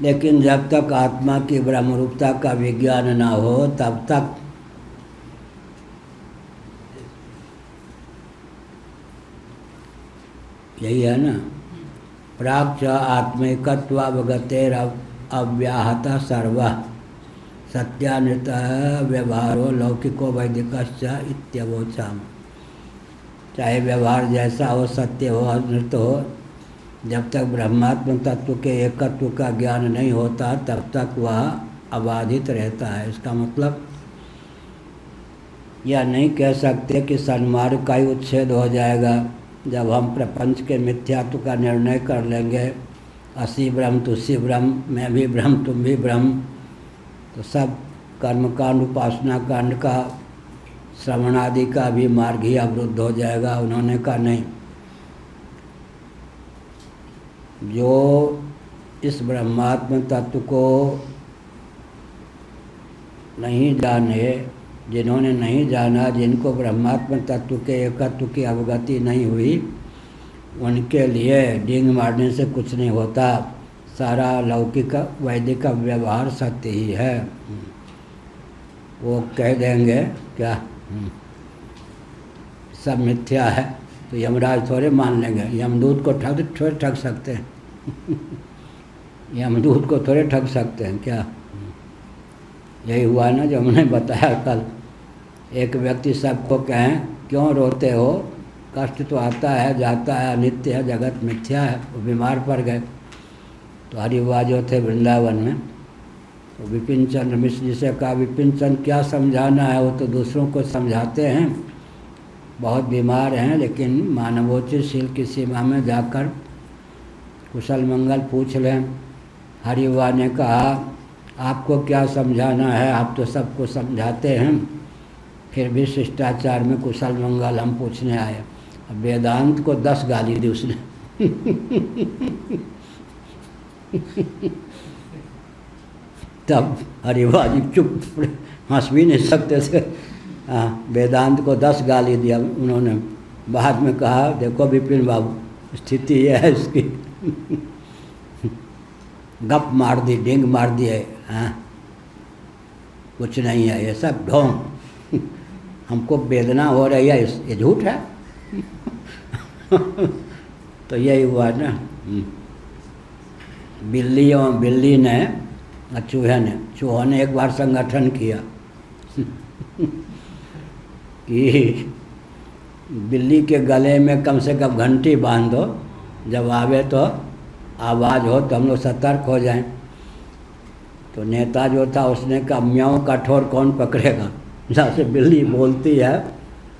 लेकिन जब तक आत्मा की ब्रह्मरूपता का विज्ञान ना हो तब तक यही है ना, प्राक् च आत्मैकत्वावगतेर अव्याहत सर्व सत्यानृत व्यवहारो लौकिको वैदिकश्च इत्यवोचाम। चाहे व्यवहार जैसा हो, सत्य हो, अनृत हो, जब तक ब्रह्मात्म तत्व के एकत्व का ज्ञान नहीं होता तब तक वह अबाधित रहता है। इसका मतलब यह नहीं कह सकते कि सन्मार्ग का ही उच्छेद हो जाएगा जब हम प्रपंच के मिथ्यात्व का निर्णय कर लेंगे। असी ब्रह्म तुसी ब्रह्म, मैं भी ब्रह्म तुम भी ब्रह्म, तो सब कर्मकांड उपासना कांड का श्रवण आदि का भी मार्ग ही अवरुद्ध हो जाएगा। उन्होंने कहा नहीं, जो इस ब्रह्मात्म तत्व को नहीं जाने, जिन्होंने नहीं जाना, जिनको ब्रह्मात्म तत्व के एकत्व की अवगति नहीं हुई, उनके लिए डींग मारने से कुछ नहीं होता। सारा लौकिक वैदिक व्यवहार सत्य ही है। वो कह देंगे क्या सब मिथ्या है, तो यमराज थोड़े मान लेंगे। यमदूत को थोड़े ठग सकते हैं यमदूत को थोड़े ठग सकते हैं क्या? यही हुआ ना जो हमने बताया कल। एक व्यक्ति सबको कहें क्यों रोते हो, कष्ट तो आता है जाता है, अनित्य है, जगत मिथ्या है। वो बीमार पड़ गए तो हरिवाह जो थे वृंदावन में, तो विपिन चंद्र मिश्र जी से कहा, विपिन चंद्र क्या समझाना है, वो तो दूसरों को समझाते हैं, बहुत बीमार हैं, लेकिन मानवोचित शील की सीमा में जाकर कुशल मंगल पूछ लें। हरिवाह ने कहा, आपको क्या समझाना है, आप तो सबको समझाते हैं, फिर भी शिष्टाचार में कुशल मंगल हम पूछने आए। अब वेदांत को 10 गाली दी उसने तब हरिवाह जी चुप, हंस भी नहीं सकते थे। वेदांत को 10 गाली दिया उन्होंने। बाद में कहा, देखो विपिन बाबू स्थिति यह है इसकी गप मार दी, डिंग मार दी है। हाँ, कुछ नहीं है, ये सब ढोंग, हमको वेदना हो रही है, ये झूठ है तो यही हुआ ना। बिल्ली ने और चूहे ने एक बार संगठन किया कि बिल्ली के गले में कम से कम घंटी बांध दो, जब आवे तो आवाज़ हो तो हम लोग सतर्क हो जाएं। तो नेता जो था उसने कहा, म्याऊं का ठोर कौन पकड़ेगा। जैसे बिल्ली बोलती है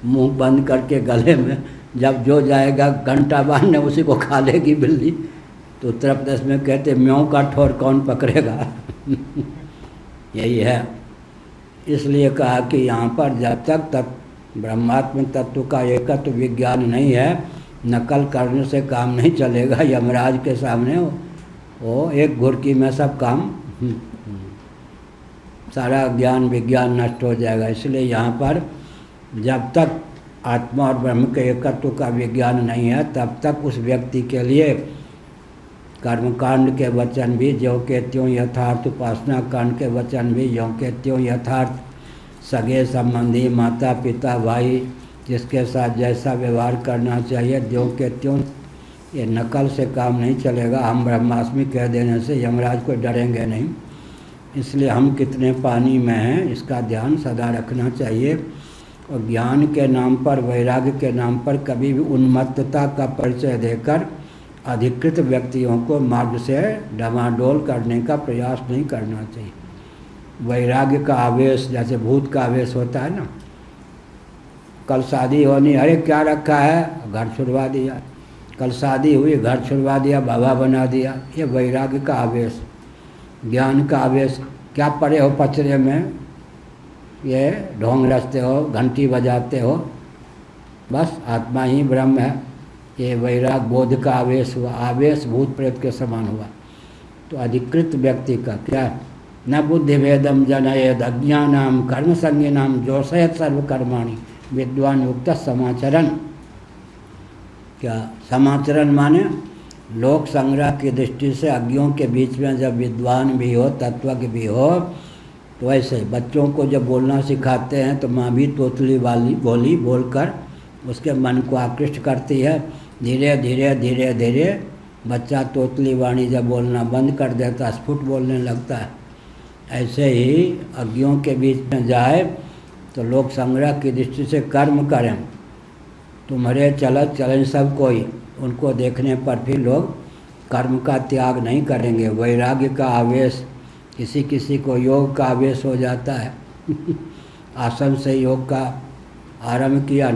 मुंह बंद करके गले में, जब जो जाएगा घंटा बांधने उसी को खा लेगी बिल्ली। तो उत्तर प्रदेश में कहते म्याऊं का ठोर कौन पकड़ेगा यही है। इसलिए कहा कि यहाँ पर जब तक ब्रह्मात्म तत्व का एकत्व विज्ञान नहीं है, नकल करने से काम नहीं चलेगा। यमराज के सामने वो एक घुड़की में सब काम, सारा ज्ञान विज्ञान नष्ट हो जाएगा। इसलिए यहाँ पर जब तक आत्मा और ब्रह्म के एकत्व का विज्ञान नहीं है तब तक उस व्यक्ति के लिए कर्मकांड के वचन भी ज्यों के त्यों यथार्थ, उपासना कांड के वचन भी ज्यों के त्यों यथार्थ। सगे संबंधी, माता पिता भाई, जिसके साथ जैसा व्यवहार करना चाहिए ज्यों के त्यों, ये नकल से काम नहीं चलेगा। हम ब्रह्मास्मि कह देने से यमराज को डरेंगे नहीं। इसलिए हम कितने पानी में हैं इसका ध्यान सदा रखना चाहिए। और ज्ञान के नाम पर, वैराग्य के नाम पर कभी भी उन्मत्तता का परिचय देकर अधिकृत व्यक्तियों को मार्ग से डमाडोल करने का प्रयास नहीं करना चाहिए। वैराग्य का आवेश, जैसे भूत का आवेश होता है ना, कल शादी होनी, अरे क्या रखा है, घर छुड़वा दिया। कल शादी हुई, घर छुड़वा दिया, बाबा बना दिया। ये वैराग्य का आवेश। ज्ञान का आवेश, क्या पड़े हो पचरे में, ये ढोंग रचते हो, घंटी बजाते हो, बस आत्मा ही ब्रह्म है। ये वैराग बोध का आवेश हुआ, आवेश भूत प्रेत के समान हुआ। तो अधिकृत व्यक्ति का क्या, न बुद्धि भेदम जनयेद अज्ञानाम कर्म संज्ञानाम जोशयत सर्वकर्माणि विद्वान युक्त समाचरण। क्या समाचरण माने, लोक संग्रह की दृष्टि से अज्ञों के बीच में जब विद्वान भी हो, तत्वज्ञ भी हो, तो ऐसे बच्चों को जब बोलना सिखाते हैं तो माँ भी तोतली वाली बोली बोलकर उसके मन को आकृष्ट करती है। धीरे धीरे धीरे धीरे बच्चा तोतली वाणी जब बोलना बंद कर देता, स्फुट बोलने लगता है। ऐसे ही अज्ञों के बीच में जाए तो लोक संग्रह की दृष्टि से कर्म करें, तुम्हारे चलत चलन सब कोई, उनको देखने पर भी लोग कर्म का त्याग नहीं करेंगे। वैराग्य का आवेश, किसी किसी को योग का आवेश हो जाता है आसन से योग का आरंभ किया,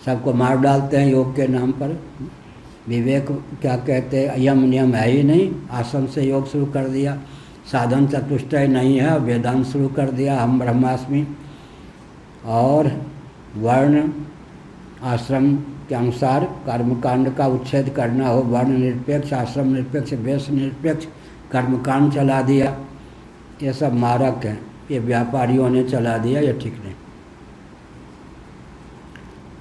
सबको मार डालते हैं योग के नाम पर। विवेक क्या कहते हैं, यम नियम है ही नहीं, आसन से योग शुरू कर दिया। साधन चतुष्टय नहीं है, वेदांत शुरू कर दिया, हम ब्रह्मास्मि। और वर्ण आश्रम के अनुसार कर्मकांड का उच्छेद करना हो, वर्ण निरपेक्ष, आश्रम निरपेक्ष, वेश निरपेक्ष कर्मकांड चला दिया। ये सब मारक हैं, ये व्यापारियों ने चला दिया, ये ठीक नहीं।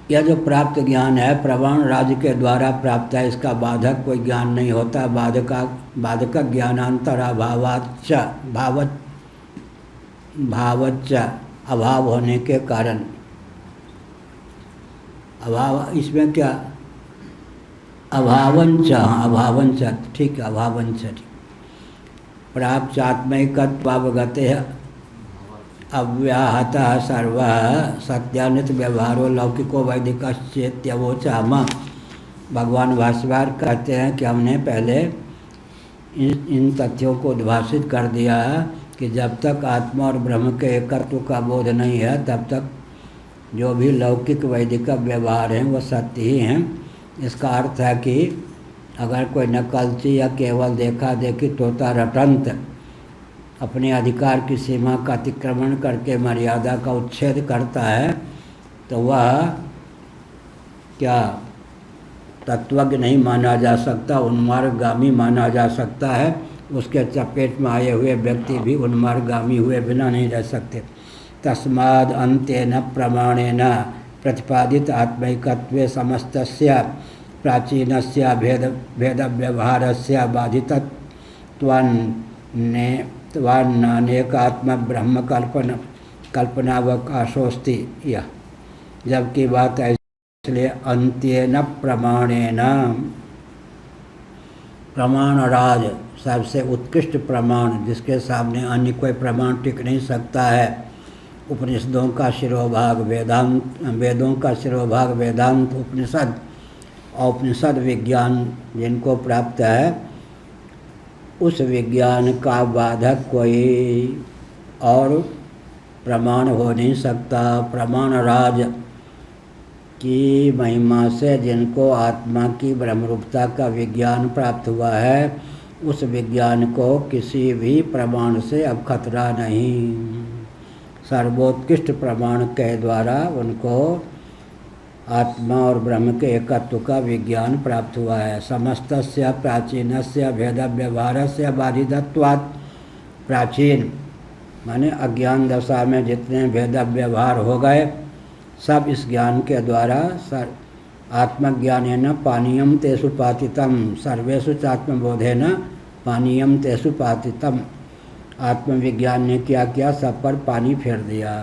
यह जो प्राप्त ज्ञान है प्रमाण राज्य के द्वारा प्राप्त है, इसका बाधक कोई ज्ञान नहीं होता। बाधक ज्ञानांतर अभावाच्च भावच्च अभाव होने के कारण, अभाव इसमें क्या, अभावंच, अभावंच ठीक है, अभावंच ठीक। प्राप्त आत्मैकत्वावगते अव्याहत सर्व सत्यानित व्यवहारो लौकिको वैदिकश्चेत्यवोचाम। भगवान भाष्यकार कहते हैं कि हमने पहले इन तथ्यों को उद्भाषित कर दिया कि जब तक आत्मा और ब्रह्म के एकत्व का बोध नहीं है तब तक जो भी लौकिक वैदिक व्यवहार हैं वो सत्य ही हैं। इसका अर्थ है कि अगर कोई नकलची या केवल देखा देखी तोता रटंत अपने अधिकार की सीमा का अतिक्रमण करके मर्यादा का उच्छेद करता है तो वह क्या तत्वज्ञ नहीं माना जा सकता, उन्मार्गगामी माना जा सकता है। उसके चपेट में आए हुए व्यक्ति भी उन्मार्गगामी हुए बिना नहीं रह सकते। तस्माद् अन्तेन प्रमाणेन प्रतिपादित आत्मैकत्वे समस्तस्य प्राचीनस्य भेद व्यवहारस्य बाधितत्वान्नेकात्म ब्रह्म कल्पनावकाशोस्ति। यह जबकि बात ऐसी, इसलिए अन्त्येन प्रमाणेन, प्रमाण राज सबसे उत्कृष्ट प्रमाण जिसके सामने अन्य कोई प्रमाण टिक नहीं सकता है। उपनिषदों का शिरोभाग वेदांत, वेदों का शिरोभाग वेदांत उपनिषद, औपनिषद विज्ञान जिनको प्राप्त है, उस विज्ञान का बाधक कोई और प्रमाण हो नहीं सकता। प्रमाण राज की महिमा से जिनको आत्मा की ब्रह्मरूपता का विज्ञान प्राप्त हुआ है, उस विज्ञान को किसी भी प्रमाण से अब खतरा नहीं। सर्वोत्कृष्ट प्रमाण के द्वारा उनको आत्मा और ब्रह्म के एकत्व का विज्ञान प्राप्त हुआ है। समस्तस्य प्राचीनस्य भेद व्यवहारस्य बाधितत्वात्, प्राचीन माने अज्ञान दशा में जितने भेद व्यवहार हो गए सब इस ज्ञान के द्वारा आत्मज्ञानेन पानीयम तेषु पातितम, सर्वेषु चात्मबोधेन पानीयम तेषु पातितम। आत्मविज्ञान ने क्या किया, सब पर पानी फेर दिया।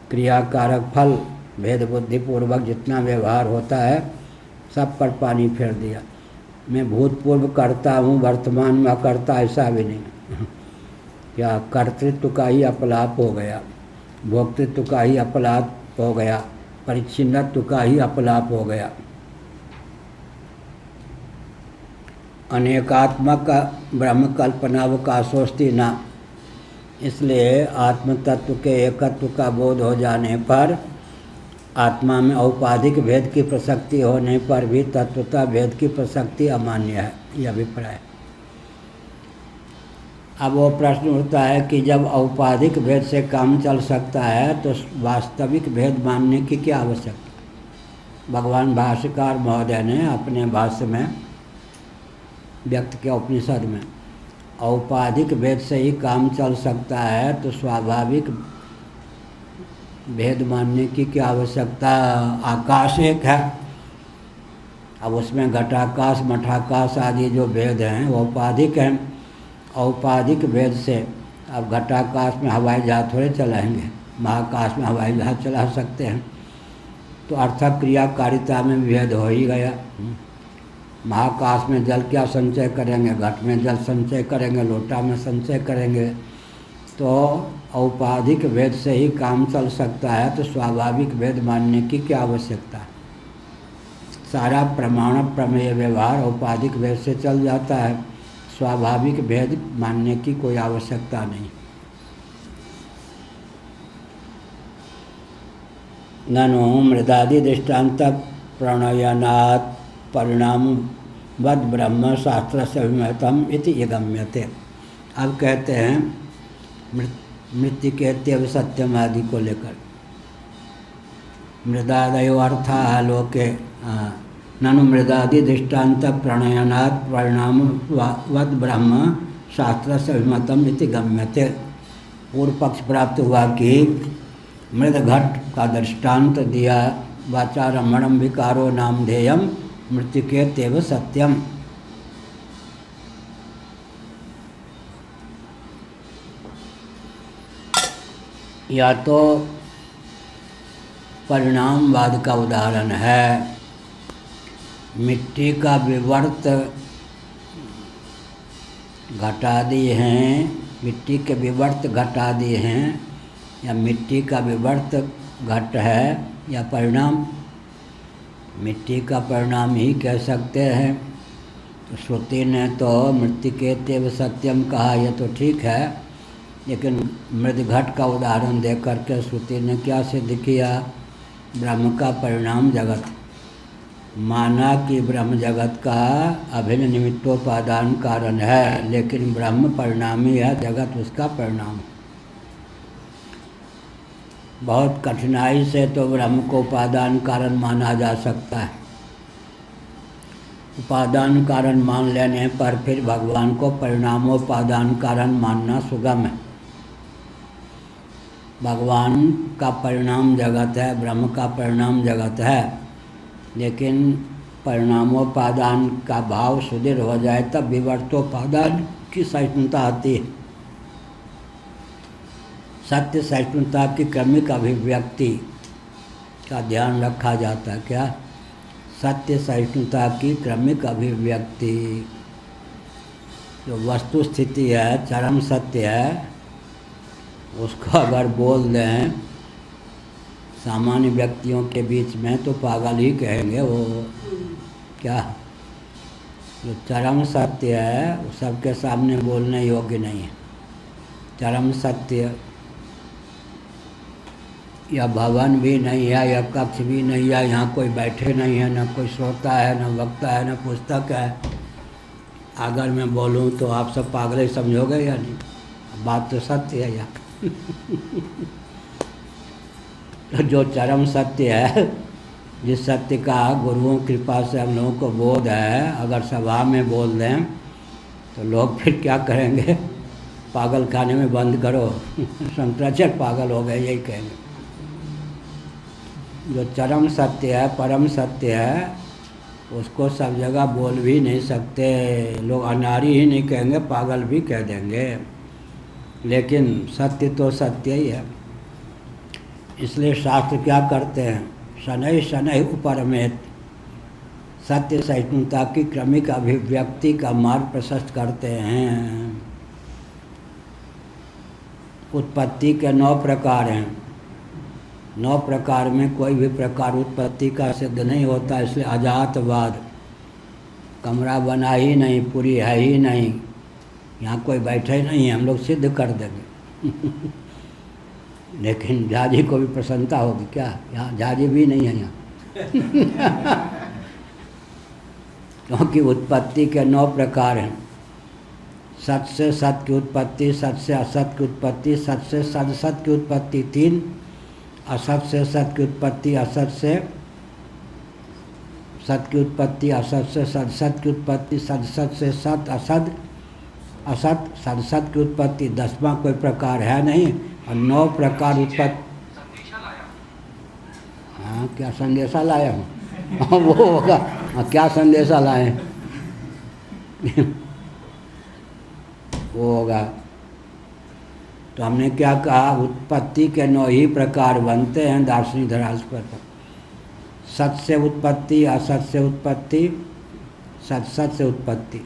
क्रियाकारक फल भेद बुद्धि पूर्वक जितना व्यवहार होता है सब पर पानी फेर दिया। मैं भूतपूर्व करता हूँ, वर्तमान में करता, ऐसा भी नहीं। क्या कर्तृत्व का ही अपलाप हो गया, भोक्तृत्व का ही अपलाप हो गया, परिच्छिन्नत्व का ही अपलाप हो गया। अनेकात्मक ब्रह्म कल्पनावकाशोस्ति न, इसलिए आत्म तत्व के एकत्व का बोध हो जाने पर, आत्मा में औपाधिक भेद की प्रसक्ति होने पर भी तत्वता भेद की प्रसक्ति अमान्य है, यह अभिप्राय। अब वो प्रश्न उठता है कि जब औपाधिक भेद से काम चल सकता है तो वास्तविक भेद मानने की क्या आवश्यकता। भगवान भाष्यकार महोदय ने अपने भाष्य में व्यक्त किया उपनिषद में, औपाधिक भेद से ही काम चल सकता है तो स्वाभाविक भेद मानने की क्या आवश्यकता। आकाश एक है, अब उसमें घटाकाश मठाकाश आदि जो भेद हैं वो औपाधिक हैं। औपाधिक भेद से अब घटाकाश में हवाई जहाज थोड़े चलाएंगे, महाकाश में हवाई जहाज चला सकते हैं। तो अर्थक क्रियाकारिता में भेद हो ही गया। महाकाश में जल क्या संचय करेंगे, घट में जल संचय करेंगे, लोटा में संचय करेंगे। तो औपाधिक भेद से ही काम चल सकता है, तो स्वाभाविक भेद मानने की क्या आवश्यकता है। सारा प्रमाण प्रमेय व्यवहार औपाधिक भेद से चल जाता है, स्वाभाविक भेद मानने की कोई आवश्यकता नहीं। ननु मृदादि दृष्टांत प्रणयनात् परिणाम वद ब्रह्म शास्त्र से अभिमतम इति गम्यते। अब कहते हैं मृत्तिकेत्यव सत्यम आदि को लेकर मृदादयो अर्था लोके ननु मृदादि दृष्टांत प्रणयनात् परिणाम वद ब्रह्म शास्त्र से अभिमतम इति गम्यते। पूर्व पक्ष प्राप्त हुआ कि मृद घट का दृष्टांत दिया, वाचारमणम विकारो नामधेयम मृत्तिकेत्यव सत्यम। या तो परिणामवाद का उदाहरण है, मिट्टी का विवर्त घटादि हैं, मिट्टी के विवर्त घटादि हैं, या मिट्टी का विवर्त घट है या परिणाम। मिट्टी का परिणाम ही कह सकते हैं। तो श्रुति ने तो मृत्तिकेत्यव सत्यम कहा, यह तो ठीक है, लेकिन मृद घट का उदाहरण दे करके श्रुति ने क्या सिद्ध किया, ब्रह्म का परिणाम जगत। माना कि ब्रह्म जगत का अभिन्न निमित्तोपादान कारण है, लेकिन ब्रह्म परिणामी है, जगत उसका परिणाम। बहुत कठिनाई से तो ब्रह्म को उपादान कारण माना जा सकता है। उपादान कारण मान लेने पर फिर भगवान को परिणामोपादान कारण मानना सुगम है। भगवान का परिणाम जगत है, ब्रह्म का परिणाम जगत है, लेकिन परिणामोपादान का भाव सुदृढ़ हो जाए तब विवर्तोपादान की सहिष्णुता आती है। सत्य सहिष्णुता की क्रमिक अभिव्यक्ति का ध्यान रखा जाता है। क्या? सत्य सहिष्णुता की क्रमिक अभिव्यक्ति। जो वस्तु स्थिति है, चरम सत्य है, उसको अगर बोल दें सामान्य व्यक्तियों के बीच में तो पागल ही कहेंगे वो। क्या? जो चरम सत्य है वो सबके सामने बोलने योग्य नहीं है। चरम सत्य या भवन भी नहीं है, या कक्ष भी नहीं है, यहाँ कोई बैठे नहीं है, न कोई श्रोता है, न वक्ता है, न पुस्तक है। अगर मैं बोलूँ तो आप सब पागल ही समझोगे या नहीं? बात तो सत्य है यार। तो जो चरम सत्य है, जिस सत्य का गुरुओं की कृपा से हम लोगों को बोध है, अगर सभा में बोल दें तो लोग फिर क्या करेंगे? पागल खाने में बंद करो, शंकराचार्य पागल हो गए, यही कहेंगे। जो चरम सत्य है, परम सत्य है, उसको सब जगह बोल भी नहीं सकते। लोग अनारी ही नहीं कहेंगे, पागल भी कह देंगे, लेकिन सत्य तो सत्य ही है। इसलिए शास्त्र क्या करते हैं? शनैः शनैः उपरमेत, सत्य सहिष्णुता की क्रमिक अभिव्यक्ति का मार्ग प्रशस्त करते हैं। उत्पत्ति के 9 प्रकार हैं। 9 प्रकार में कोई भी प्रकार उत्पत्ति का सिद्ध नहीं होता, इसलिए अजातवाद। कमरा बना ही नहीं, पूरी है ही नहीं, यहाँ कोई बैठे ही नहीं है, हम लोग सिद्ध कर देंगे। लेकिन झाजी को भी प्रसन्नता होगी। क्या? यहाँ झाजी भी नहीं है यहाँ। क्योंकि उत्पत्ति के 9 प्रकार हैं। सत से सत की उत्पत्ति, सत से असत की उत्पत्ति, सत से सदसत की उत्पत्ति 3, असत से सत की उत्पत्ति, असत से सत की उत्पत्ति, असत से सदसत की उत्पत्ति, सदसत से सत, असत, असत सदसत की उत्पत्ति। 10वां कोई प्रकार है नहीं, और 9 प्रकार उत्पत्ति। हाँ, क्या संदेशा लाया हूँ? वो होगा। क्या संदेशा लाए वो होगा। तो हमने क्या कहा, उत्पत्ति के 9 ही प्रकार बनते हैं दार्शनिक धरातल पर। सत से उत्पत्ति, असत से उत्पत्ति, सत सत से उत्पत्ति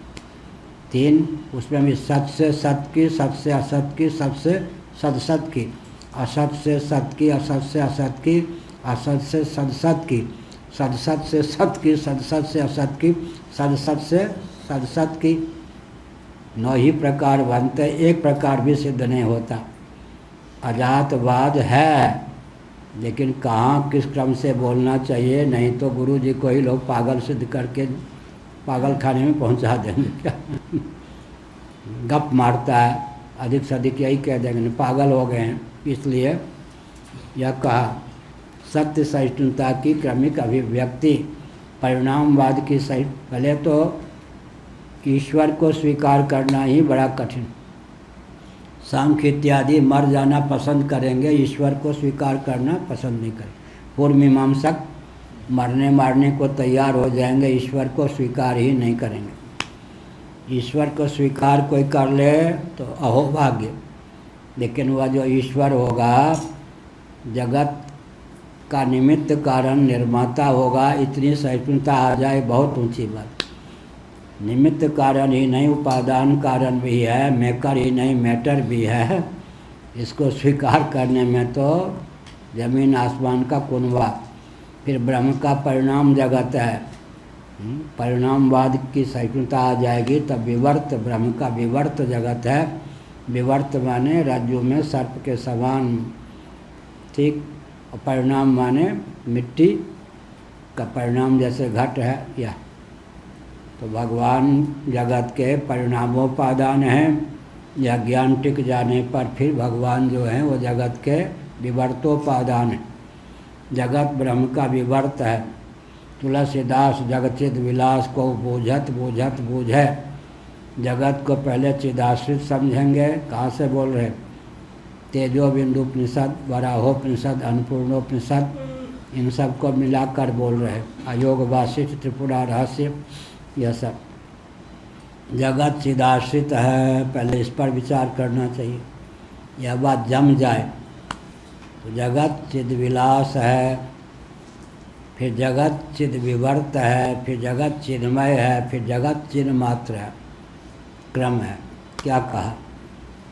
3, उसमें भी सत से सत की, सत से असत की, सत से सदसत की, असत से सत की, असत से असत की, असत से सदसत की, सदसत से सत की, सदसत से असत की, सदसत से सदसत की। 9 ही प्रकार बनते, एक प्रकार भी सिद्ध नहीं होता। अजातवाद है, लेकिन कहाँ किस क्रम से बोलना चाहिए, नहीं तो गुरु जी को ही लोग पागल सिद्ध करके पागल खाने में पहुंचा देंगे क्या गप मारता है, अधिक से अधिक यही कह देंगे पागल हो गए हैं। इसलिए यह कहा सत्य सहिष्णुता की क्रमिक अभिव्यक्ति, परिणामवाद की सही। पहले तो ईश्वर को स्वीकार करना ही बड़ा कठिन। सांख्य इत्यादि मर जाना पसंद करेंगे, ईश्वर को स्वीकार करना पसंद नहीं करेंगे। पूर्व मीमांसक मरने मारने को तैयार हो जाएंगे, ईश्वर को स्वीकार ही नहीं करेंगे। ईश्वर को स्वीकार कोई कर ले तो अहोभाग्य, लेकिन वह जो ईश्वर होगा जगत का निमित्त कारण निर्माता होगा, इतनी सहिष्णुता आ जाए बहुत ऊंची बात। निमित्त कारण ही नहीं उपादान कारण भी है, मेकर ही नहीं मैटर भी है। इसको स्वीकार करने में तो जमीन आसमान का कुनबा। फिर ब्रह्म का परिणाम जगत है, परिणामवाद की सहिष्णुता आ जाएगी तब विवर्त, ब्रह्म का विवर्त जगत है। विवर्त माने रज्जु में सर्प के समान, ठीक। और परिणाम माने मिट्टी का परिणाम जैसे घट है या। तो भगवान जगत के परिणामोपादान हैं, या ज्ञान टिक जाने पर फिर भगवान जो हैं वो जगत के विवर्तोपादान हैं। जगत ब्रह्म का विवर्त है। तुलसीदास जगचिद विलास को बूझत बूझत बूझे। जगत को पहले चिदाश्रित समझेंगे। कहाँ से बोल रहे? तेजो बिंदुपनिषद, वराहोपनिषद, अन्नपूर्णोपनिषद, इन सब को मिलाकर बोल रहे। अयोग वासिष्ठ, त्रिपुरा रहस्य, यह सब जगत चिदाश्रित है। पहले इस पर विचार करना चाहिए। यह बात जम जाए तो जगत चिद्विलास है, फिर जगत चिद विवर्त है, फिर जगत चिन्मय है, फिर जगत चिन्ह मात्र है। क्रम है। क्या कहा?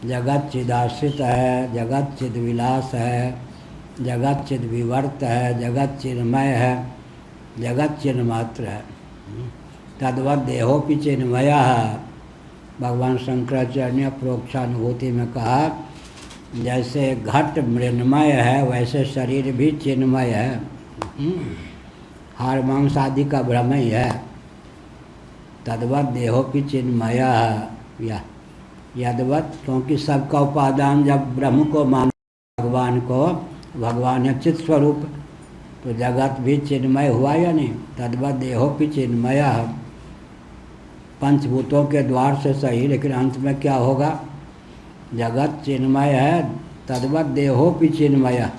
जगत चिदाश्रित है, जगत चिद विलास है, जगत चिद विवर्त है, जगत चिन्मय है, जगत चिन्ह मात्र है। तद्वत देहोपि चिन्मय। भगवान शंकराचार्य ने प्रोक्षानुभूति में कहा जैसे घट मृण्मय है वैसे शरीर भी चिन्मय है। हार मांस आदि का भ्रम ही है। तद्वत देहोपि चिन्मय या यद्वत, क्योंकि सबका उपादान जब ब्रह्म को मान भगवान को, भगवान है चित स्वरूप, तो जगत भी चिन्मय हुआ या नहीं? तद्वत देहोपि चिन्मय। पंचभूतों के द्वार से सही, लेकिन अंत में क्या होगा? जगत चिन्मय है, तद्वत देहोपि चिन्मय।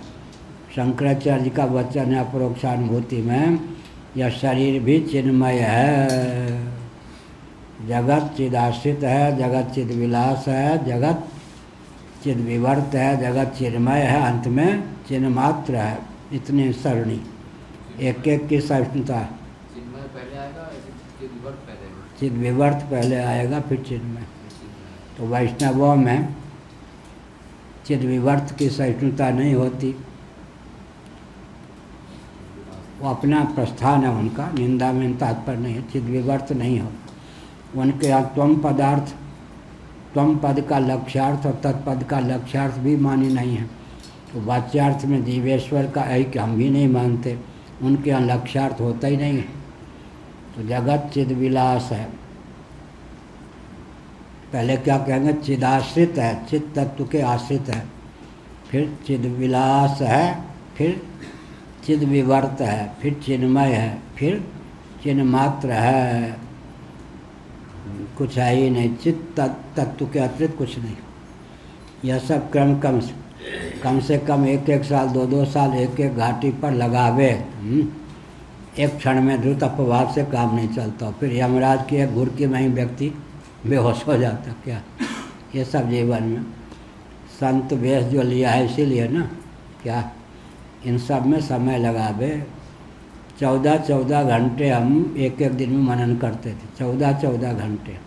शंकराचार्य का वचन है अपरोक्षानुभूति में, यह शरीर भी चिन्मय है। जगत चिदाश्रित है, जगत चिद विलास है, जगत चिद विवर्त है, जगत चिन्मय है, अंत में चिन्ह मात्र है। इतनी सरणी, एक एक की सहिष्णुता। चिन्मय पहले आएगा, चिद्विवर्त पहले आएगा? चिद्विवर्त पहले आएगा, फिर चिन्मय। तो वैष्णवों में चिद्विवर्त की सहिष्णुता नहीं होती। वो अपना प्रस्थान है उनका, निंदा में तात्पर्य नहीं है। चिद्विवर्त नहीं हो उनके यहाँ त्वम पदार्थ, त्वम पद का लक्ष्यार्थ और तत्पद का लक्ष्यार्थ भी मानी नहीं है। तो वाच्यार्थ में जीवेश्वर का ऐक्य हम भी नहीं मानते, उनके यहाँ लक्ष्यार्थ होता ही नहीं है। तो जगत चिद विलास है। पहले क्या कहेंगे? चिदाश्रित है, चित तत्व के आश्रित है, फिर चिद विलास है, फिर चिद विवर्त है, फिर चिन्मय है, फिर चिन्ह मात्र है। कुछ है ही नहीं, चित तत्व के अतिरिक्त कुछ नहीं। यह सब क्रम कम से कम 1-1 साल, 2-2 साल एक एक घाटी पर लगावे, एक क्षण में द्रुत अपवाद से काम नहीं चलता, फिर यमराज की एक घुड़की में ही व्यक्ति बेहोश हो जाता। क्या ये सब जीवन में संत वेश जो लिया है इसीलिए ना, क्या इन सब में समय लगावे। 14-14 घंटे हम एक एक दिन में मनन करते थे, 14-14 घंटे।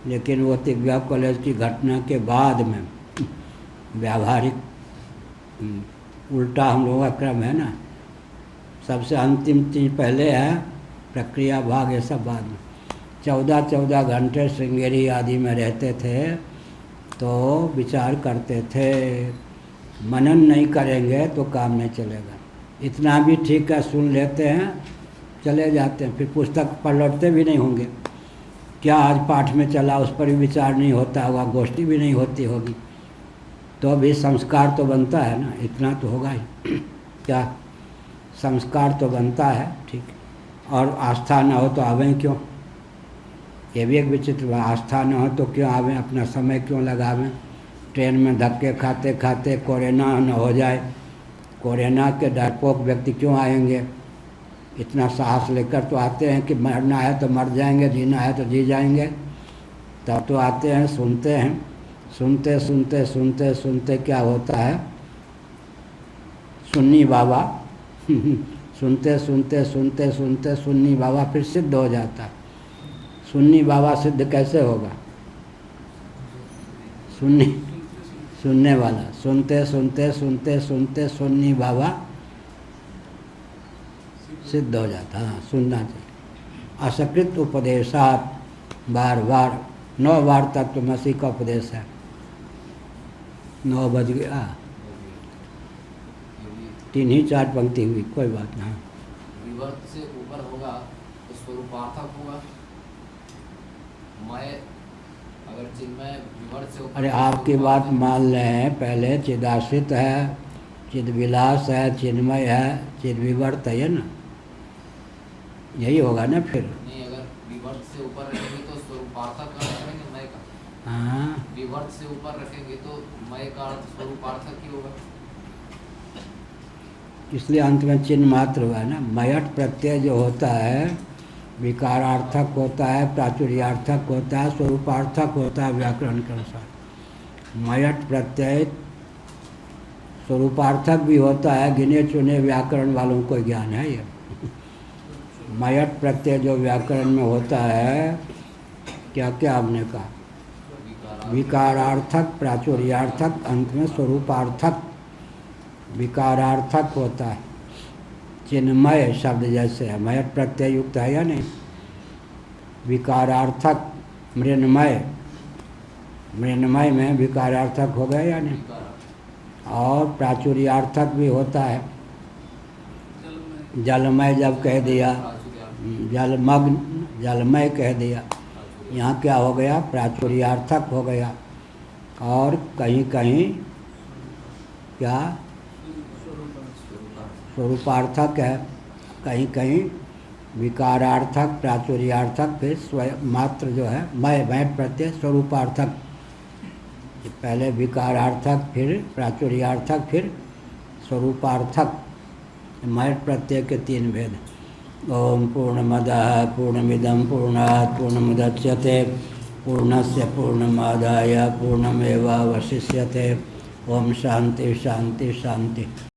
लेकिन वो तिग्गा कॉलेज की घटना के बाद में व्यावहारिक उल्टा हम लोगों का क्रम है ना, सबसे अंतिम चीज़ पहले है, प्रक्रिया भाग ये सब बाद में। 14-14 घंटे श्रृंगेरी आदि में रहते थे तो विचार करते थे। मनन नहीं करेंगे तो काम नहीं चलेगा। इतना भी ठीक है, सुन लेते हैं चले जाते हैं, फिर पुस्तक पलटते भी नहीं होंगे। क्या आज पाठ में चला उस पर भी विचार नहीं होता होगा, गोष्ठी भी नहीं होती होगी, तो भी संस्कार तो बनता है ना, इतना तो होगा ही। क्या संस्कार तो बनता है, ठीक। और आस्था न हो तो आवें क्यों, ये भी एक विचित्र बात। आस्था न हो तो क्यों आवें, अपना समय क्यों लगावें। ट्रेन में धक्के खाते खाते कोरोना न हो जाए, कोरोना के डरपोक व्यक्ति क्यों आएंगे। इतना साहस लेकर तो आते हैं कि मरना है तो मर जाएंगे, जीना है तो जी जाएंगे, तब तो आते हैं, सुनते हैं। सुनते सुनते सुनते सुनते क्या होता है, सुन्नी बाबा सुनते सुनते सुनते सुनते सुन्नी बाबा फिर सिद्ध हो जाता है। सुन्नी बाबा सिद्ध कैसे होगा, सुनने वाला। सुनते सुनते सुनते सुनते सुन्नी बाबा सिद्ध हो जाता। हाँ, सुनना चाहिए। असकृत उपदेशात, बार बार 9 बार तत्वमसी का उपदेश है। 9 बज गया, 3 ही 4 पंक्ति हुई, कोई बात नहीं। विवर्त से ऊपर होगा तो स्वरूपार्थक होगा। मैं अगर चिन्मय विवर्त से ऊपर, अरे आपकी बात मान रहे हैं, पहले चिदाश्रित है, चिदविलास है, चिन्मय है, चिदविवर्त है ना, यही होगा ना फिर। नहीं, अगर विवर्त से ऊपर रखेंगे तो स्वरूपार्थक का रखेंगे मय का। हाँ, विवर्त से ऊपर रखेंगे तो मय का अर्थ स्वरूपार्थक ही होगा। इसलिए अंत में चिन्ह मात्र हुआ ना। मयट प्रत्यय जो होता है विकारार्थक होता है, प्राचुर्यार्थक होता है, स्वरूपार्थक होता है व्याकरण के अनुसार। मयट प्रत्यय स्वरूपार्थक भी होता है, गिने चुने व्याकरण वालों को ज्ञान है ये। मयट प्रत्यय जो व्याकरण में होता है, क्या क्या आपने कहा, विकारार्थक, प्राचुर्यार्थक, अंत में स्वरूपार्थक। विकारार्थक होता है, चिन्मय शब्द जैसे है, मयट प्रत्यय युक्त है या नहीं। विकारार्थक मृन्मय, मृन्मय में विकारार्थक हो गया या नहीं। और प्राचुर्यार्थक भी होता है, जलमय जब कह दिया, जलमग्न, जलमय कह दिया, यहाँ क्या हो गया, प्राचुर्यार्थक हो गया। और कहीं कहीं क्या स्वरूपार्थक है, कहीं कहीं विकारार्थक, प्राचुर्यार्थक, फिर स्वयं मात्र जो है मय प्रत्यय स्वरूपार्थक। पहले विकारार्थक, फिर प्राचुर्यार्थक, फिर स्वरूपार्थक। मय प्रत्यय के 3 भेद। ओम पूर्णमदः पूर्णमिदं पूर्णात् पूर्णमुदच्यते पूर्णस्य पूर्णमादाय पूर्णमेवावशिष्यते। ओम शांति शांति शांति।